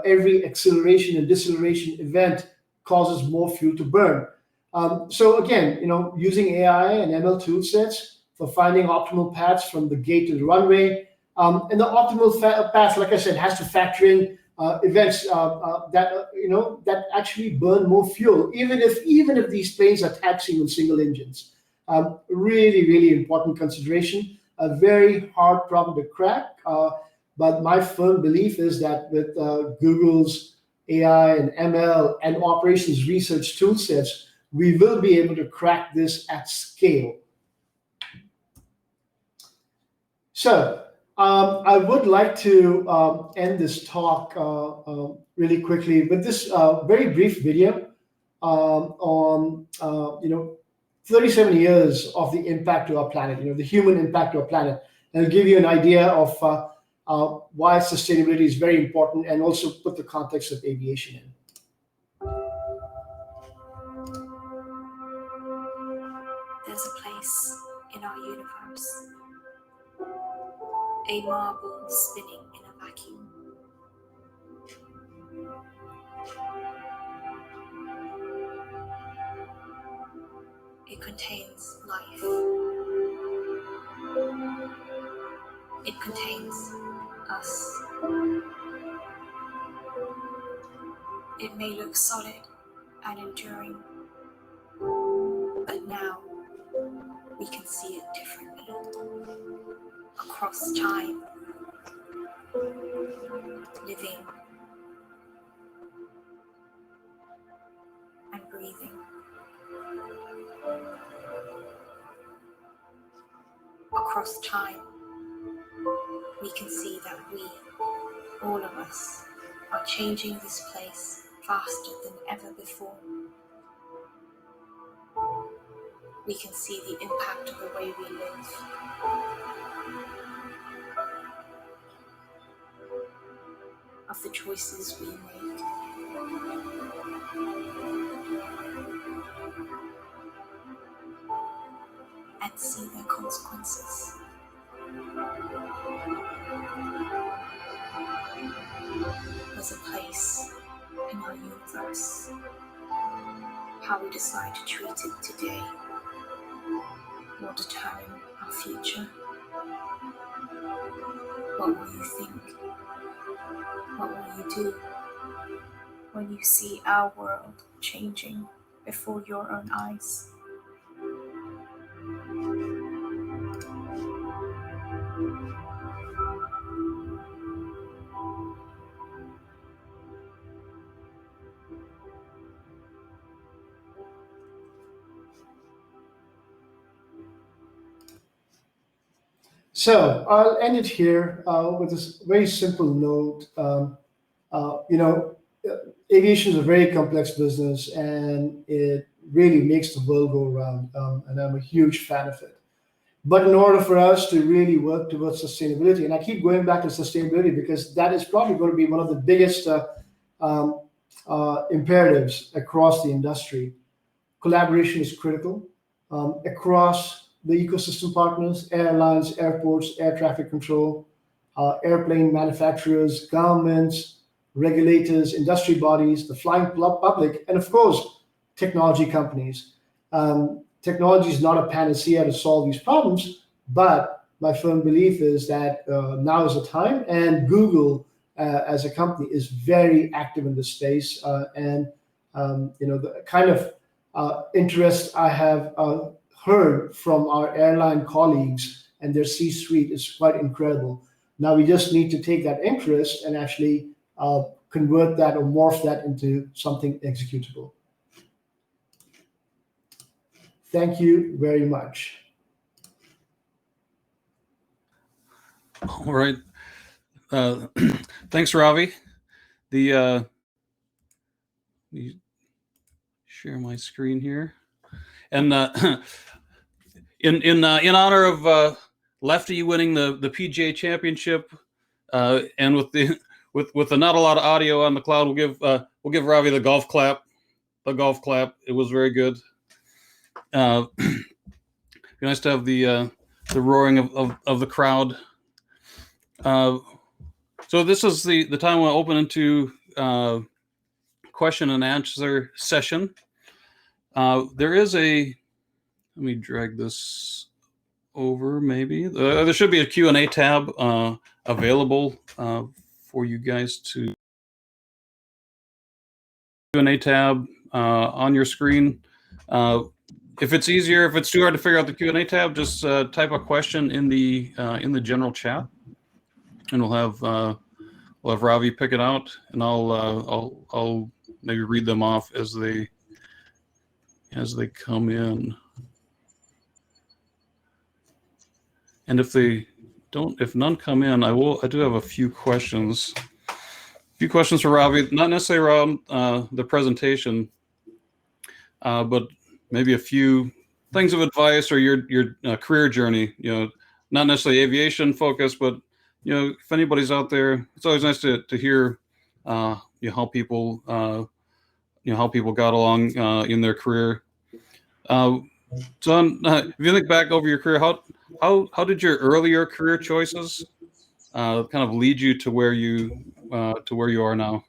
every acceleration and deceleration event causes more fuel to burn. So again, using AI and ML tool sets for finding optimal paths from the gate to the runway, and the optimal path, like I said, has to factor in events that actually burn more fuel, even if these planes are taxiing on single engines. Really, really important consideration. A very hard problem to crack, but my firm belief is that with Google's AI and ML and operations research tool sets, we will be able to crack this at scale. So I would like to end this talk really quickly with this very brief video on 37 years of the impact to our planet, the human impact to our planet, and it'll give you an idea of why sustainability is very important, and also put the context of aviation in. There's a place in our universe, a marble spinning in a vacuum. It contains life. It contains us. It may look solid and enduring, but now we can see it differently. Across time, living and breathing. Across time, we can see that we, all of us, are changing this place faster than ever before. We can see the impact of the way we live. Of the choices we make. And see their consequences. There's a place in our universe. How we decide to treat it today will determine our future. What will you think? What will you do when you see our world changing before your own eyes? So I'll end it here with this very simple note. You know, aviation is a very complex business, and it really makes the world go round. And I'm a huge fan of it. But in order for us to really work towards sustainability, and I keep going back to sustainability because that is probably going to be one of the biggest um, imperatives across the industry. Collaboration is critical across the ecosystem partners, airlines, airports, air traffic control, airplane manufacturers, governments, regulators, industry bodies, the flying public, and of course, technology companies. Technology is not a panacea to solve these problems, but my firm belief is that now is the time, and Google, as a company, is very active in this space. And you know, the kind of interest I have heard from our airline colleagues and their C-suite is quite incredible. Now we just need to take that interest and actually convert that or morph that into something executable. Thank you very much. All right. Thanks, Ravi. Let me share my screen here. And in honor of Lefty winning the PGA Championship, and with the not a lot of audio on the cloud, we'll give Ravi the golf clap. The golf clap. It was very good. Be nice to have the roaring of the crowd. So this is the time we'll open into question and answer session. There is let me drag this over maybe. There should be a Q&A tab available for you guys to. Q&A tab on your screen. If it's easier, if it's too hard to figure out the Q&A tab, just type a question in the general chat, and we'll have Ravi pick it out, and I'll maybe read them off as they come in. And if none come in, I do have a few questions. A few questions for Ravi, not necessarily around the presentation, but maybe a few things of advice or your career journey. You know, not necessarily aviation focused, but you know, if anybody's out there, it's always nice to hear you know, how people got along in their career. John, if you think back over your career, how did your earlier career choices kind of lead you to where you are now?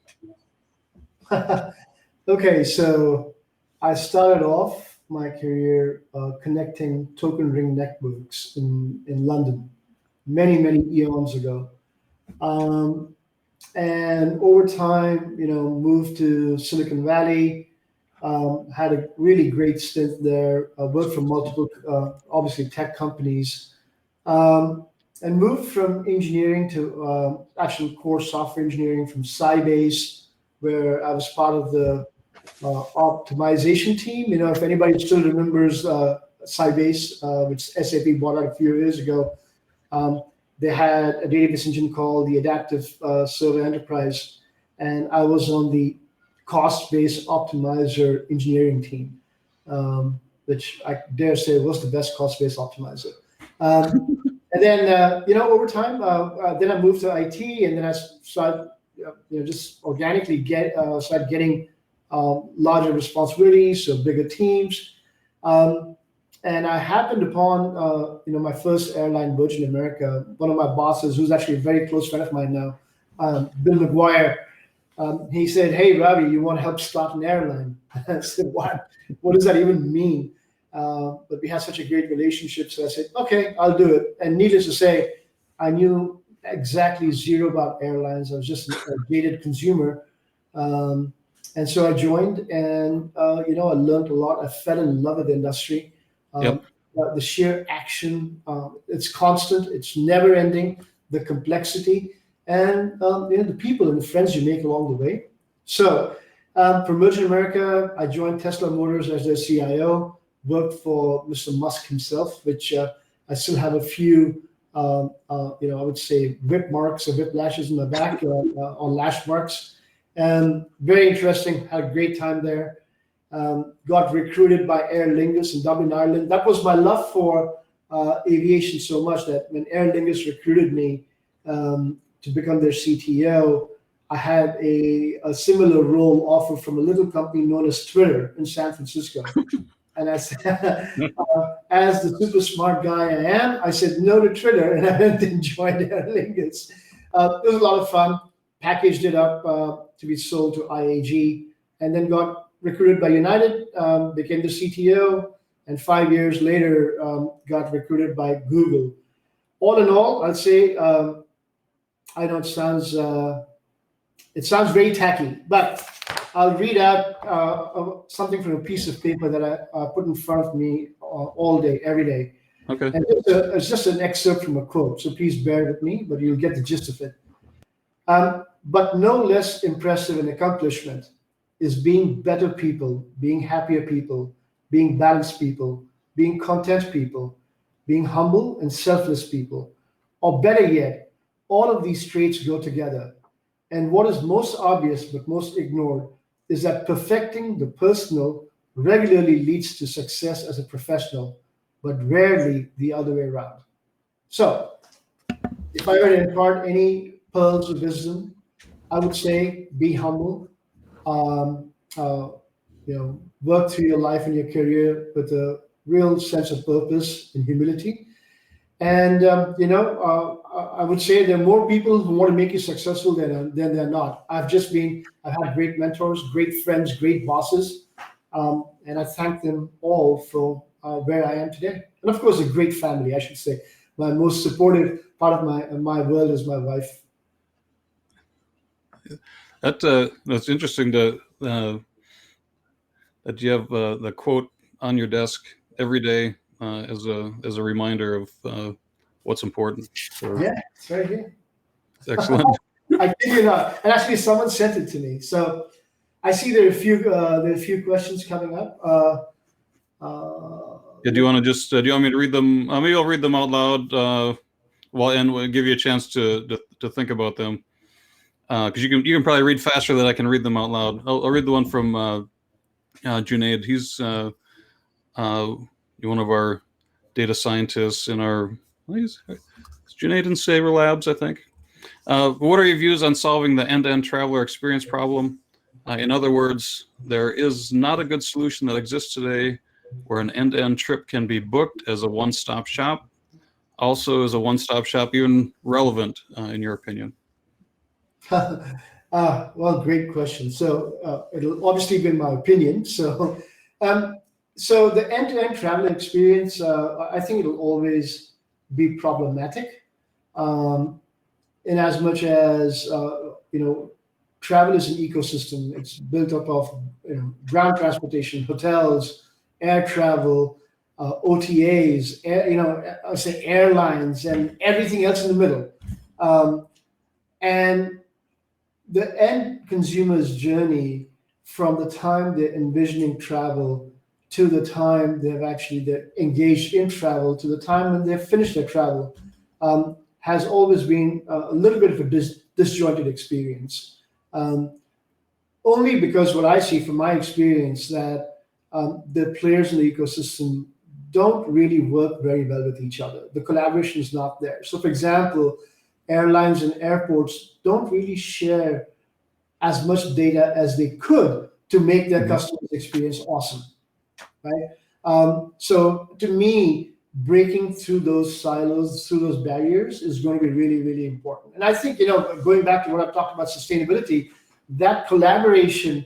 Okay, so I started off my career connecting token ring networks in London many eons ago. And over time, you know, moved to Silicon Valley, had a really great stint there, worked for multiple, obviously, tech companies, and moved from engineering to actual core software engineering from Sybase, where I was part of the optimization team. You know, if anybody still remembers Sybase, which SAP bought out a few years ago, they had a database engine called the Adaptive Server Enterprise, and I was on the cost-based optimizer engineering team, which I dare say was the best cost-based optimizer. And then, you know, over time, then I moved to IT, and then I started, you know, just organically started getting larger responsibilities, so bigger teams. And I happened upon, you know, my first airline, Virgin America. One of my bosses, who's actually a very close friend of mine now, Bill McGuire, He said, "Hey, Ravi, you want to help start an airline?" I said, "What? What does that even mean?" But we had such a great relationship, so I said, "Okay, I'll do it." And needless to say, I knew exactly zero about airlines. I was just a jaded consumer, and so I joined, and I learned a lot. I fell in love with the industry. Yep. The sheer action, it's constant, it's never ending. The complexity, and the people and the friends you make along the way. So, from Virgin America, I joined Tesla Motors as their CIO. Worked for Mr. Musk himself, which I still have a few, I would say, whip marks or whip lashes in my back, or lash marks. And very interesting. Had a great time there. Got recruited by Aer Lingus in Dublin, Ireland. That was my love for aviation so much that when Aer Lingus recruited me to become their CTO, I had a similar role offer from a little company known as Twitter in San Francisco. And I said, as the super smart guy I am, I said no to Twitter, and I went and joined Aer Lingus. It was a lot of fun. Packaged it up to be sold to IAG, and then got recruited by United, became the CTO, and 5 years later got recruited by Google. All in all, I'd say I know it sounds very tacky, but I'll read out something from a piece of paper that I put in front of me all day, every day. Okay. And it's just an excerpt from a quote, so please bear with me, but you'll get the gist of it. But no less impressive an accomplishment is being better people, being happier people, being balanced people, being content people, being humble and selfless people. Or better yet, all of these traits go together. And what is most obvious but most ignored is that perfecting the personal regularly leads to success as a professional, but rarely the other way around. So, if I were to impart any pearls of wisdom, I would say be humble. Work through your life and your career with a real sense of purpose and humility. And I would say there are more people who want to make you successful than they're not. I've had great mentors, great friends, great bosses, and I thank them all for where I am today. And of course, a great family, I should say. My most supportive part of my world is my wife. That's interesting that you have the quote on your desk every day as a reminder of what's important. Yeah, it's right here. Excellent. I kid you not. And actually, someone sent it to me. So I see there are a few questions coming up. Yeah, do you want me to read them? Maybe I'll read them out loud. And we'll give you a chance to think about them. Because you can probably read faster than I can read them out loud. I'll read the one from Junaid. He's one of our data scientists in our. Is Junaid in Sabre Labs, I think. What are your views on solving the end-to-end traveler experience problem? In other words, there is not a good solution that exists today where an end-to-end trip can be booked as a one-stop shop. Also, is a one-stop shop even relevant, in your opinion? Well, great question. So it'll obviously be my opinion. So the end-to-end travel experience, I think it'll always be problematic, in as much as travel is an ecosystem. It's built up of ground transportation, hotels, air travel, OTAs, I say airlines, and everything else in the middle. And the end consumer's journey from the time they're envisioning travel to the time they're engaged in travel to the time when they've finished their travel has always been a little bit of a disjointed experience. Only because what I see from my experience that the players in the ecosystem don't really work very well with each other. The collaboration is not there. So, for example, airlines and airports don't really share as much data as they could to make their customers' experience awesome, right? So to me, breaking through those silos, through those barriers is going to be really, really important. And I think, going back to what I've talked about sustainability, that collaboration,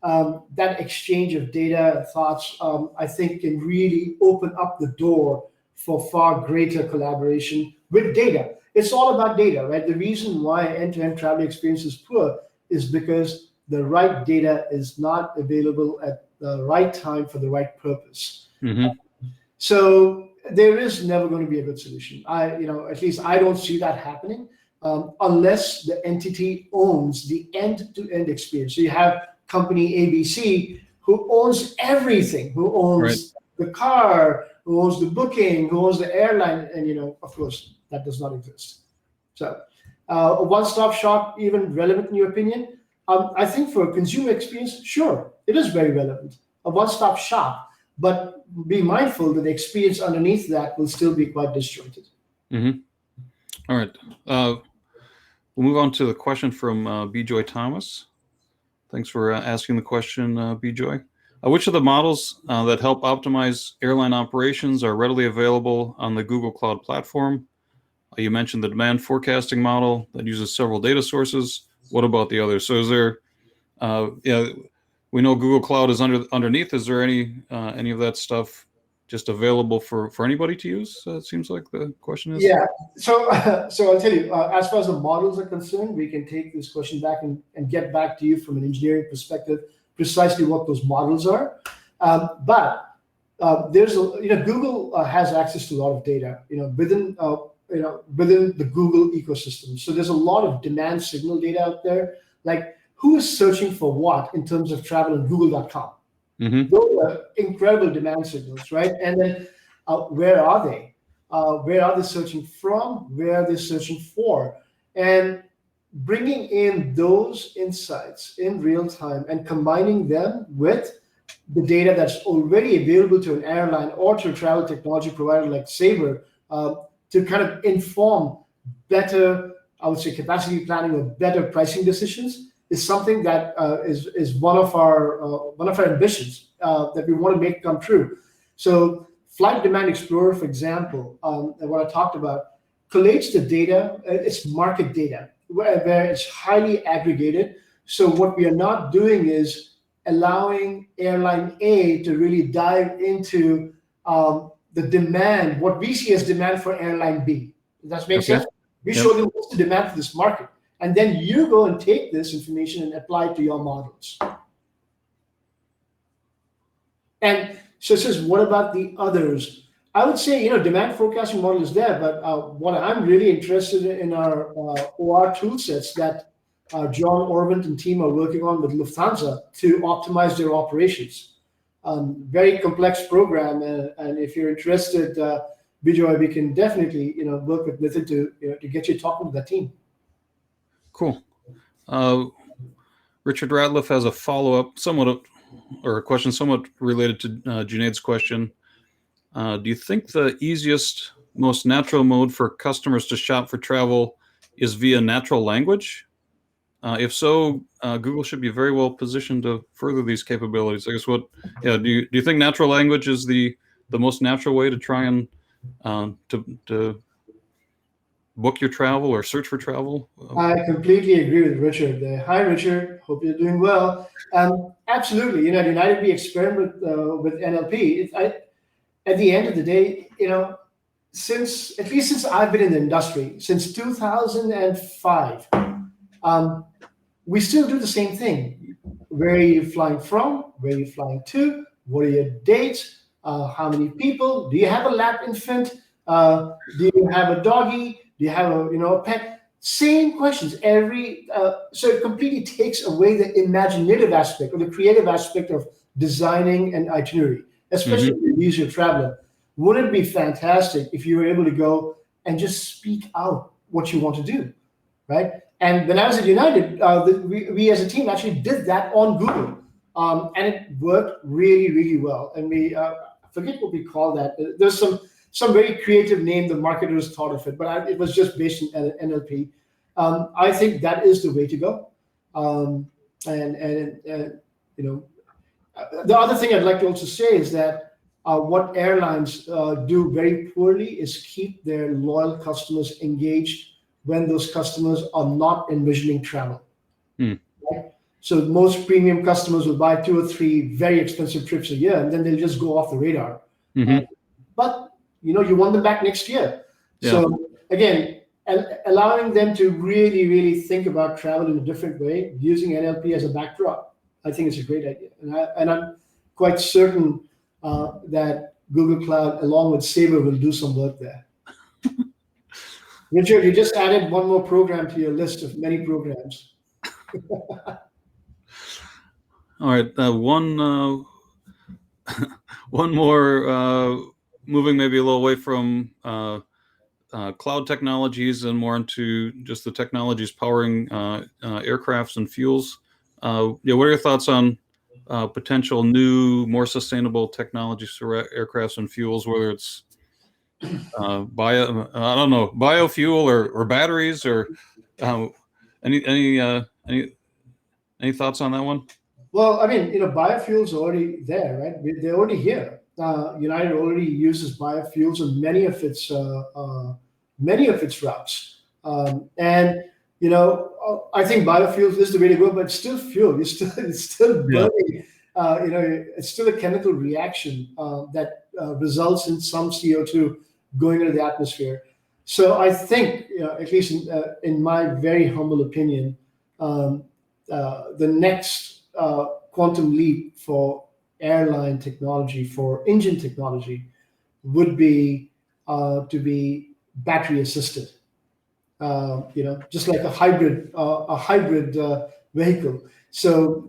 that exchange of data, thoughts, I think can really open up the door for far greater collaboration with data. It's all about data, right? The reason why end-to-end travel experience is poor is because the right data is not available at the right time for the right purpose. So there is never going to be a good solution. At least I don't see that happening unless the entity owns the end-to-end experience. So you have company ABC who owns everything, who owns the car, who owns the booking, who owns the airline, and of course that does not exist. So a one-stop shop, even relevant in your opinion? I think for a consumer experience, sure, it is very relevant. A one-stop shop, but be mindful that the experience underneath that will still be quite disjointed. All right. We'll move on to the question from Bjoy Thomas. Thanks for asking the question, Bjoy. Which of the models that help optimize airline operations are readily available on the Google Cloud platform? You mentioned the demand forecasting model that uses several data sources. What about the others? So is there, we know Google Cloud is underneath. Is there any of that stuff just available for anybody to use? It seems like the question is. Yeah. So I'll tell you, as far as the models are concerned, we can take this question back and get back to you from an engineering perspective, precisely what those models are. But there's Google has access to a lot of data, within the Google ecosystem. So there's a lot of demand signal data out there, like who is searching for what in terms of travel on google.com. Those are incredible demand signals, right? And then where are they? Where are they searching from? Where are they searching for? And bringing in those insights in real time and combining them with the data that's already available to an airline or to a travel technology provider like Sabre to kind of inform better, I would say, capacity planning or better pricing decisions is something that is one of our ambitions that we want to make come true. So Flight Demand Explorer, for example, what I talked about, collates the data. It's market data where it's highly aggregated. So what we are not doing is allowing airline A to really dive into the demand, what we see as demand for airline B. Does that make sense? We show them what's the demand for this market. And then you go and take this information and apply it to your models. And so it says, what about the others? I would say, demand forecasting model is there, but what I'm really interested in our OR tool sets that John Orvent and team are working on with Lufthansa to optimize their operations. Very complex program, and if you're interested, Bijoy, we can definitely work with Nitin to get you talking to that team. Cool. Richard Ratliff has a follow-up, a question somewhat related to Junaid's question. Do you think the easiest, most natural mode for customers to shop for travel is via natural language? If so, Google should be very well positioned to further these capabilities. I guess do you think natural language is the most natural way to try and to book your travel or search for travel? I completely agree with Richard. Hi, Richard. Hope you're doing well. Absolutely. At United, we experiment with NLP. At the end of the day, since I've been in the industry, since 2005, we still do the same thing. Where are you flying from? Where are you flying to? What are your dates? How many people? Do you have a lap infant? Do you have a doggy? Do you have a pet? Same questions so it completely takes away the imaginative aspect or the creative aspect of designing an itinerary, especially if you're a leisure traveler. Wouldn't it be fantastic if you were able to go and just speak out what you want to do, right? And when I was at United, we as a team actually did that on Google, and it worked really, really well. And we I forget what we call that. There's some very creative name the marketers thought of it, but it was just based in NLP. I think that is the way to go. The other thing I'd like to also say is that what airlines do very poorly is keep their loyal customers engaged when those customers are not envisioning travel. Right? So most premium customers will buy 2 or 3 very expensive trips a year, and then they'll just go off the radar. But you want them back next year. Yeah. So again, allowing them to really, really think about travel in a different way, using NLP as a backdrop, I think it's a great idea. And I'm quite certain that Google Cloud, along with Sabre, will do some work there. Richard, you just added one more program to your list of many programs. All right, one more, moving maybe a little away from cloud technologies and more into just the technologies powering aircrafts and fuels. What are your thoughts on potential new, more sustainable technologies for aircrafts and fuels, whether it's biofuel or batteries, or any thoughts on that one? Well, I mean, biofuels are already there, right? They're already here. United already uses biofuels in many of its routes, and I think biofuels is the way to go. But it's still fuel. It's still burning. It's still a chemical reaction that results in some CO2 going into the atmosphere. So I think, at least in my very humble opinion, the next quantum leap for airline technology, for engine technology, would be to be battery assisted. Just like a hybrid vehicle. So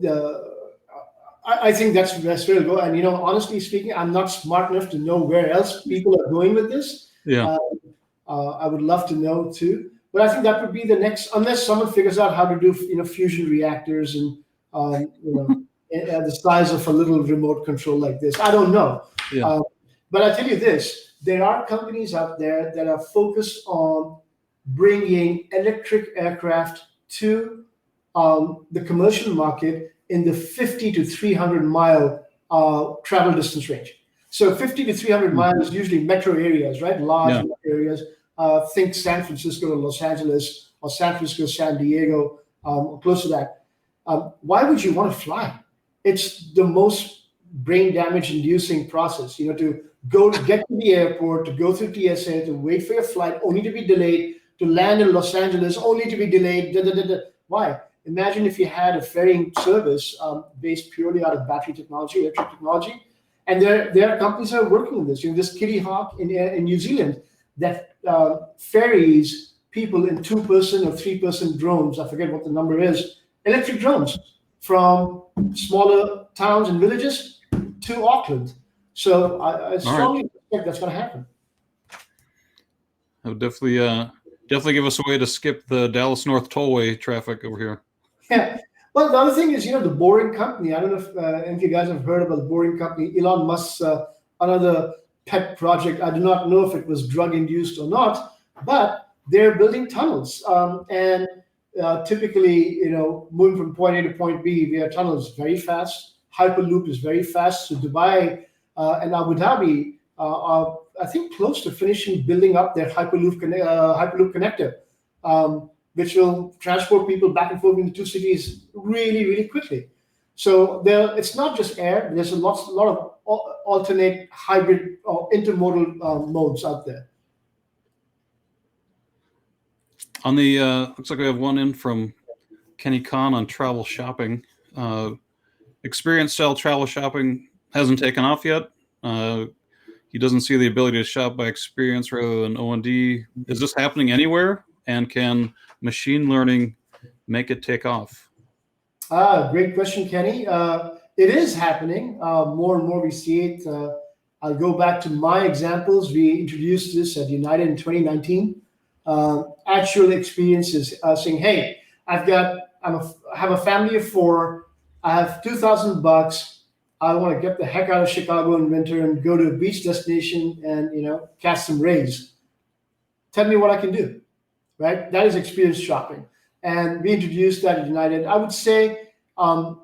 I think that's where to go. And honestly speaking, I'm not smart enough to know where else people are going with this. Yeah. I would love to know too. But I think that would be the next, unless someone figures out how to do fusion reactors and the size of a little remote control like this. I don't know. Yeah. But I tell you this: there are companies out there that are focused on bringing electric aircraft to the commercial market in the 50 to 300 mile travel distance range. So 50 to 300 miles is usually metro areas, right? Large metro areas. Think San Francisco to Los Angeles, or San Francisco, San Diego, or close to that. Why would you want to fly? It's the most brain damage inducing process, to get to the airport, to go through TSA, to wait for your flight, only to be delayed, to land in Los Angeles, only to be delayed. Why? Imagine if you had a ferrying service based purely out of battery technology, electric technology. And there are companies that are working on this. This Kitty Hawk in New Zealand that ferries people in 2-person or 3-person drones. I forget what the number is. Electric drones from smaller towns and villages to Auckland. So I strongly expect that's going to happen. That would definitely give us a way to skip the Dallas North Tollway traffic over here. Yeah. Well, the other thing is, the Boring Company. I don't know if any of you guys have heard about the Boring Company. Elon Musk's another pet project. I do not know if it was drug-induced or not, but they're building tunnels. And typically, moving from point A to point B via tunnels very fast. Hyperloop is very fast. So Dubai and Abu Dhabi are, I think, close to finishing building up their Hyperloop connector, which will transport people back and forth in the two cities really, really quickly. So it's not just air. There's a lot of alternate hybrid or intermodal modes out there. On the looks like we have one in from Kenny Kahn on travel shopping. Experience style travel shopping hasn't taken off yet. He doesn't see the ability to shop by experience rather than O&D. Is this happening anywhere? And can machine learning make it take off? Great question, Kenny. It is happening. More and more we see it. I'll go back to my examples. We introduced this at United in 2019. Actual experiences saying, hey, I have a family of 4. I have $2,000. I want to get the heck out of Chicago in winter and go to a beach destination and catch some rays. Tell me what I can do, right? That is experience shopping, and we introduced that at United. I would say, I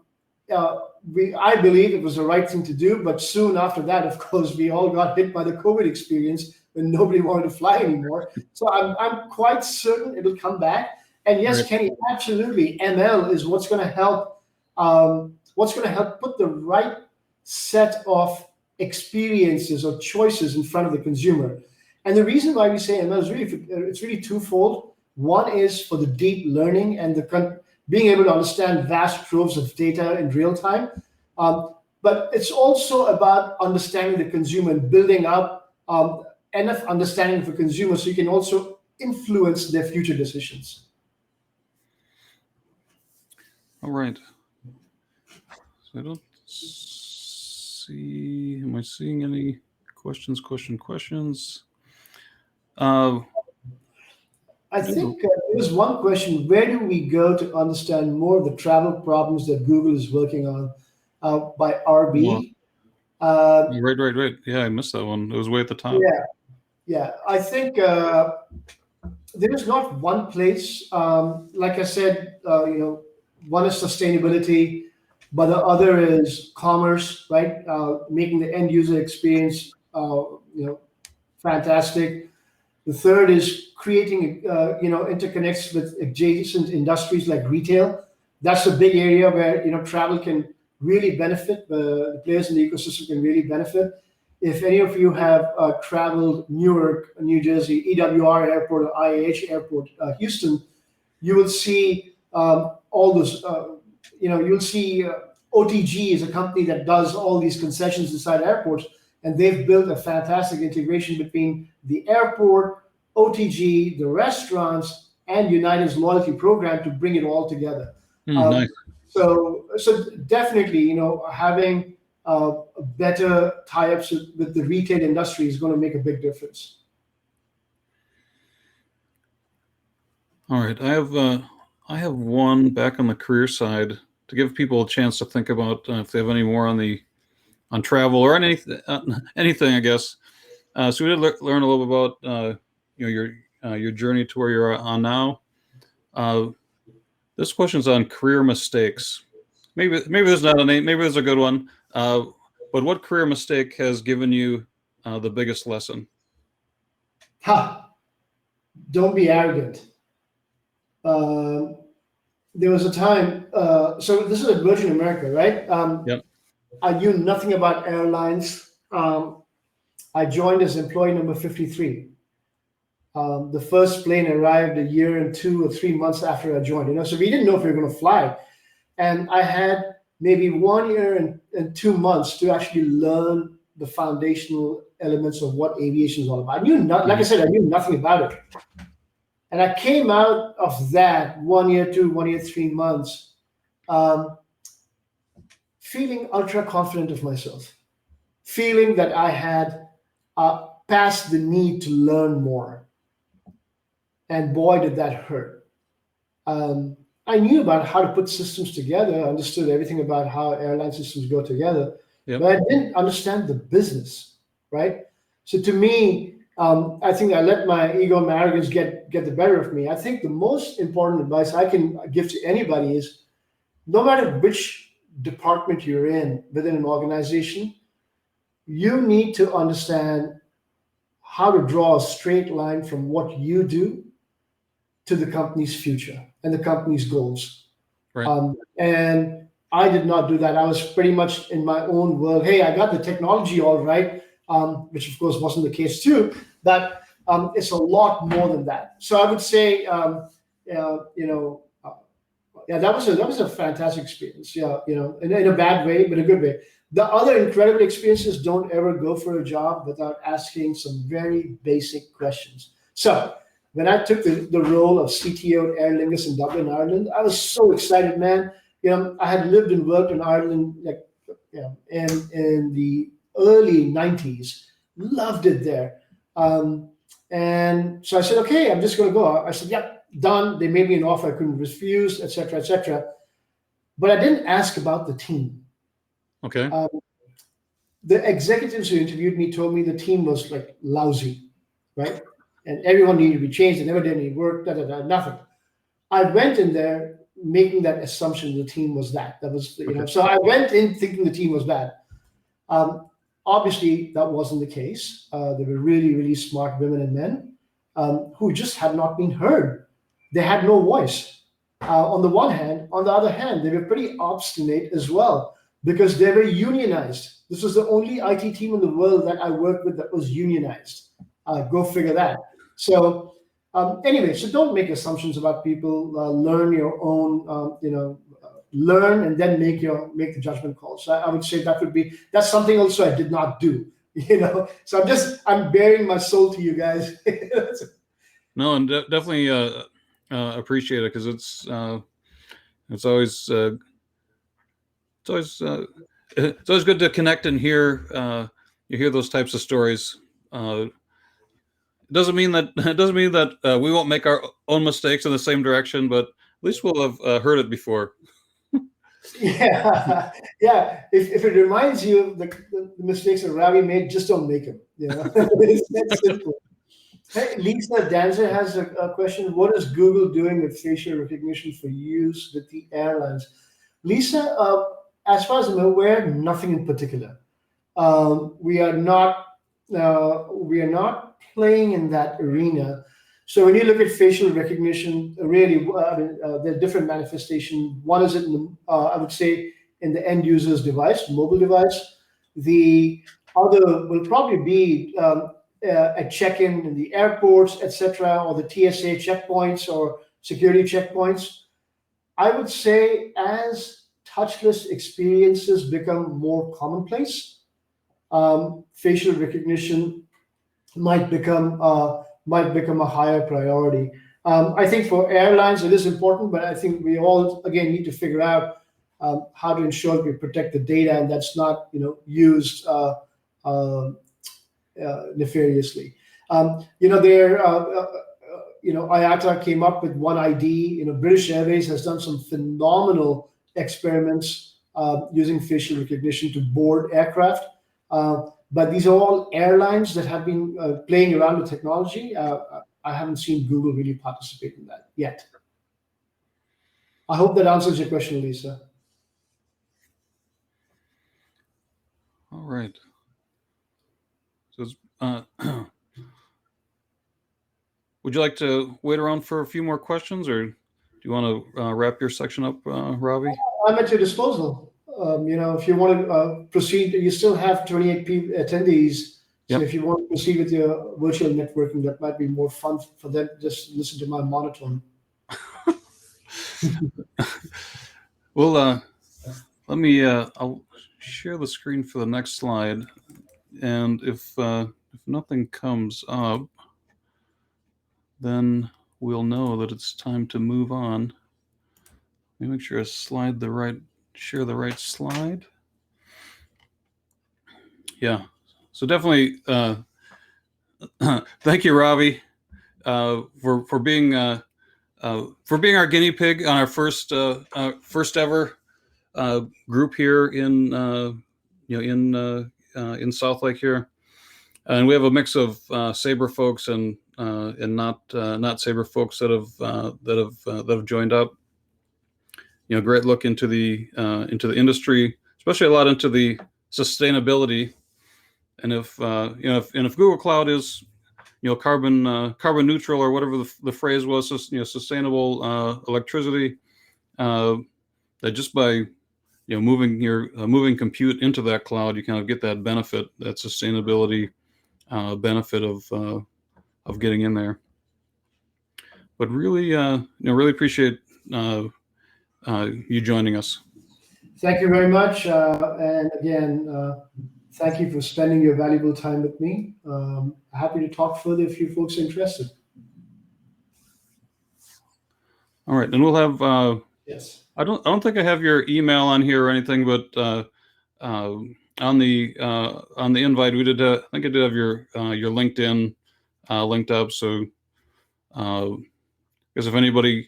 believe it was the right thing to do, but soon after that, of course, we all got hit by the COVID experience when nobody wanted to fly anymore. So I'm quite certain it'll come back. And yes, Kenny, absolutely, ML is what's going to help what's going to help put the right set of experiences or choices in front of the consumer. And the reason why we say ML is it's really twofold. One is for the deep learning and being able to understand vast troves of data in real time. But it's also about understanding the consumer and building up enough understanding of the consumer so you can also influence their future decisions. All right. So I don't see, am I seeing any questions? I think there's one question. Where do we go to understand more of the travel problems that Google is working on by RB? Right. Yeah, I missed that one. It was way at the top. Yeah. I think there is not one place. Like I said, one is sustainability, but the other is commerce, right? Making the end user experience, fantastic. The third is creating, interconnects with adjacent industries like retail. That's a big area where travel can really benefit. The players in the ecosystem can really benefit. If any of you have traveled Newark, New Jersey, EWR Airport or IAH Airport, Houston, you will see all those. You'll see OTG is a company that does all these concessions inside airports, and they've built a fantastic integration between the airport, OTG, the restaurants, and United's loyalty program to bring it all together. Nice. So definitely, having better tie-ups with the retail industry is going to make a big difference. All right, I have one back on the career side to give people a chance to think about if they have any more on travel or anything, I guess. So we did learn a little bit about your journey to where you're on now. This question's on career mistakes. Maybe there's not a name. Maybe there's a good one. But what career mistake has given you the biggest lesson? Don't be arrogant. There was a time. So this is at Virgin America, right? Yep. I knew nothing about airlines. I joined as employee number 53. The first plane arrived a year and 2 or 3 months after I joined. So we didn't know if we were going to fly, and I had maybe 1 year and 2 months to actually learn the foundational elements of what aviation is all about. I knew like I said, I knew nothing about it, and I came out of that 1 year, 3 months, feeling ultra confident of myself, feeling that I had past the need to learn more. And boy, did that hurt. I knew about how to put systems together, understood everything about how airline systems go together, but I didn't understand the business, right? So to me, I think I let my ego and my arrogance get the better of me. I think the most important advice I can give to anybody is, no matter which department you're in within an organization, you need to understand how to draw a straight line from what you do to the company's future and the company's goals. Right. And I did not do that. I was pretty much in my own world. Hey, I got the technology all right, which of course wasn't the case too, but it's a lot more than that. So I would say, that was a fantastic experience. In a bad way, but a good way. The other incredible experiences: don't ever go for a job without asking some very basic questions. So when I took the role of CTO at Aer Lingus in Dublin, Ireland, I was so excited, man. I had lived and worked in Ireland, in the early 90s, loved it there. And so I said, okay, I'm just going to go. I said, yeah, done. They made me an offer I couldn't refuse, et cetera, et cetera. But I didn't ask about the team. Okay. The executives who interviewed me told me the team was like lousy, right? And everyone needed to be changed. They never did any work, nothing. I went in there making that assumption the team was that. That was, so I went in thinking the team was bad. Obviously, that wasn't the case. They were really, really smart women and men who just had not been heard. They had no voice. on the one hand. On the other hand, they were pretty obstinate as well because they were unionized. This was the only IT team in the world that I worked with that was unionized. Go figure that. So anyway, so don't make assumptions about people. Learn your own, learn and then make the judgment calls. So I would say that's something also I did not do. So I'm bearing my soul to you guys. No, and definitely appreciate it because it's always it's always good to connect and hear those types of stories. It doesn't mean that we won't make our own mistakes in the same direction, but at least we'll have heard it before. Yeah, yeah. If it reminds you of the mistakes that Ravi made, just don't make them. It's that simple. Hey, Lisa Danzer has a question. What is Google doing with facial recognition for use with the airlines? Lisa, as far as I'm aware, nothing in particular. We are not playing in that arena. So when you look at facial recognition, really, there are different manifestations. One is I would say, in the end user's device, mobile device. The other will probably be at check-in in the airports, etc., or the TSA checkpoints or security checkpoints. I would say as touchless experiences become more commonplace, facial recognition might become a higher priority. I think for airlines it is important, but I think we all again need to figure out how to ensure that we protect the data and that's not used nefariously. IATA came up with One ID. British Airways has done some phenomenal experiments using facial recognition to board aircraft. But these are all airlines that have been playing around with technology. I haven't seen Google really participate in that yet. I hope that answers your question, Lisa. All right. So, would you like to wait around for a few more questions, or do you want to wrap your section up, Ravi? I'm at your disposal. If you want to proceed, you still have 28 attendees. So Yep. if you want to proceed with your virtual networking, that might be more fun for them. Just listen to my monotone. Well, let me. I'll share the screen for the next slide, and if nothing comes up, then we'll know that it's time to move on. Let me make sure I share the right slide. Yeah. So definitely, thank you, Ravi, for being our guinea pig on our first ever group here in Southlake here, and we have a mix of Sabre folks and not Sabre folks that have joined up. Great look into the industry, especially a lot into the sustainability. And if Google Cloud is carbon neutral or whatever the phrase was, sustainable electricity, that just by moving compute into that cloud, you kind of get that benefit, that sustainability benefit of getting in there. But really, really appreciate you joining us. Thank you very much, and again, thank you for spending your valuable time with me. Happy to talk further if you folks are interested. All right, and we'll have. Yes. I don't think I have your email on here or anything, but on the invite we did. I think I did have your LinkedIn linked up. So, because if anybody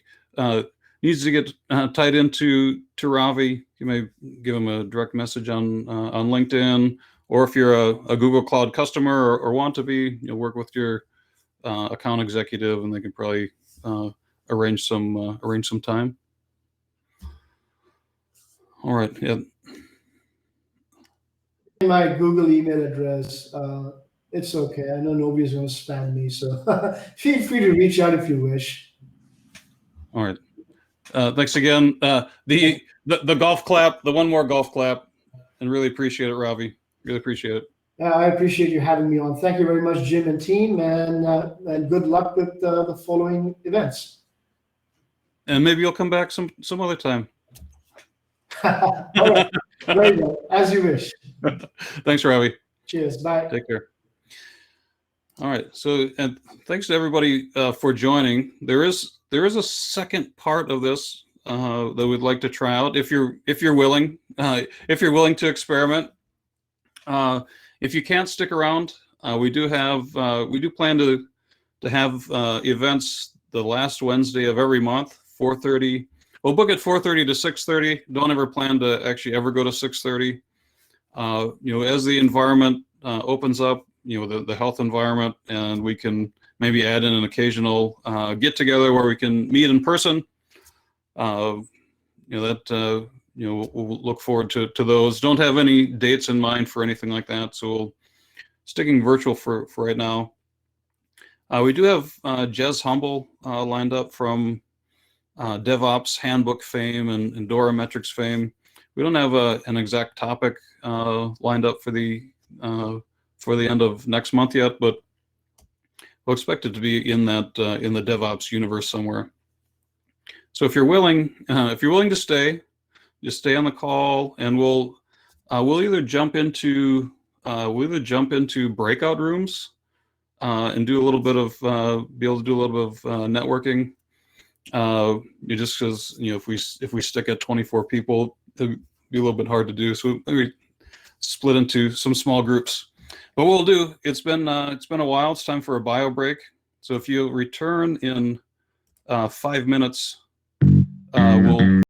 needs to get tied into Ravi, you may give him a direct message on LinkedIn, or if you're a Google Cloud customer or want to be, work with your account executive, and they can probably arrange some time. All right. Yeah. My Google email address. It's okay. I know nobody's going to spam me, so feel free to reach out if you wish. All right. Thanks again. The golf clap, the one more golf clap, and really appreciate it, Ravi. Really appreciate it. I appreciate you having me on. Thank you very much, Jim and team, and good luck with the following events. And maybe you'll come back some other time. All right. Very well. As you wish. Thanks, Ravi. Cheers. Bye. Take care. All right. So, and thanks to everybody for joining. There is a second part of this that we'd like to try out if you're willing to experiment. If you can't stick around, we do plan to have events the last Wednesday of every month, 4:30. We'll book at 4:30 to 6:30. Don't ever plan to actually ever go to 6:30. As the environment opens up, the health environment, and we can maybe add in an occasional get together where we can meet in person. We'll look forward to those. Don't have any dates in mind for anything like that, so we'll sticking virtual for right now. We do have Jez Humble lined up from DevOps Handbook fame and Dora Metrics fame. We don't have an exact topic lined up for the end of next month yet, but we'll expect it to be in the DevOps universe somewhere. So if you're willing to stay, just stay on the call, and we'll either jump into breakout rooms and do a little bit of be able to do a little bit of networking. Just because if we stick at 24 people, it'd be a little bit hard to do. So maybe split into some small groups. But what we'll do, it's been a while. It's time for a bio break. So if you return in 5 minutes, we'll.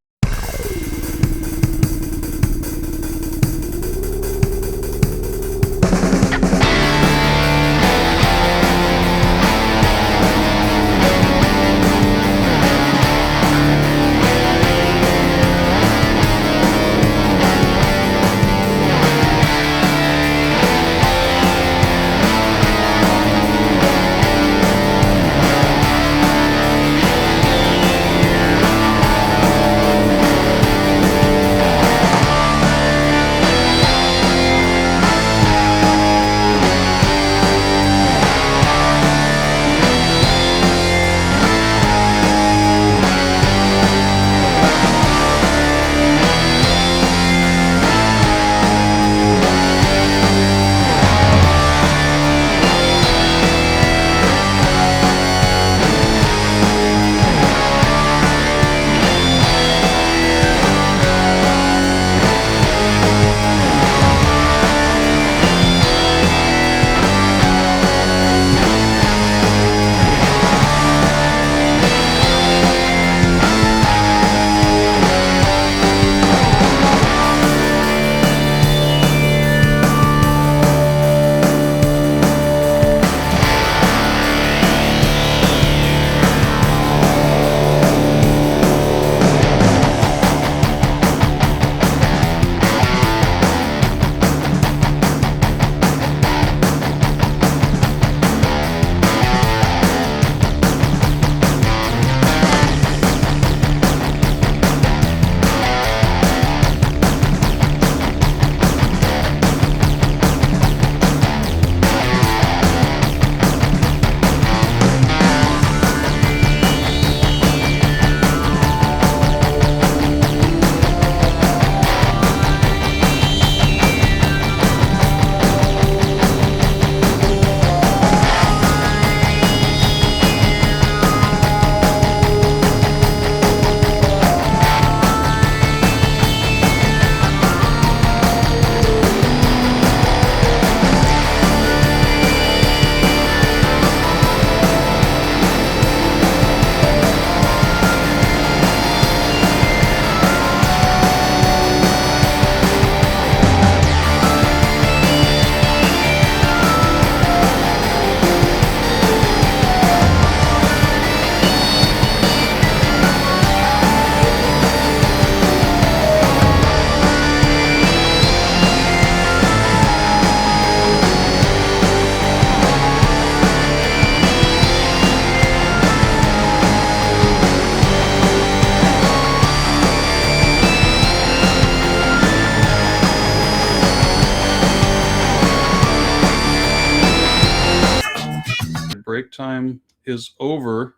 time is over.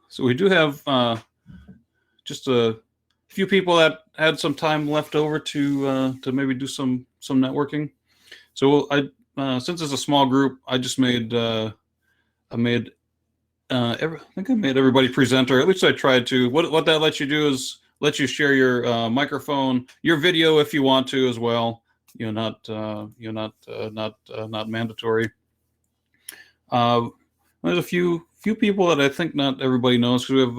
So we do have just a few people that had some time left over to maybe do some networking. So since it's a small group, I just made I think I made everybody presenter. At least I tried to. What that lets you do is let you share your microphone, your video if you want to as well. Not mandatory. There's a few people that I think not everybody knows. We have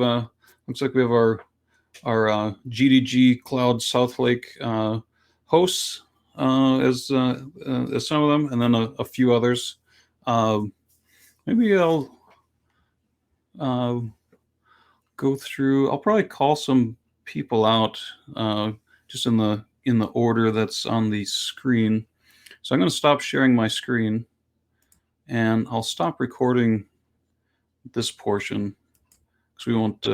looks like we have our GDG Cloud Southlake hosts as some of them, and then a few others. Maybe I'll go through. I'll probably call some people out just in the order that's on the screen. So I'm going to stop sharing my screen, and I'll stop recording this portion because we won't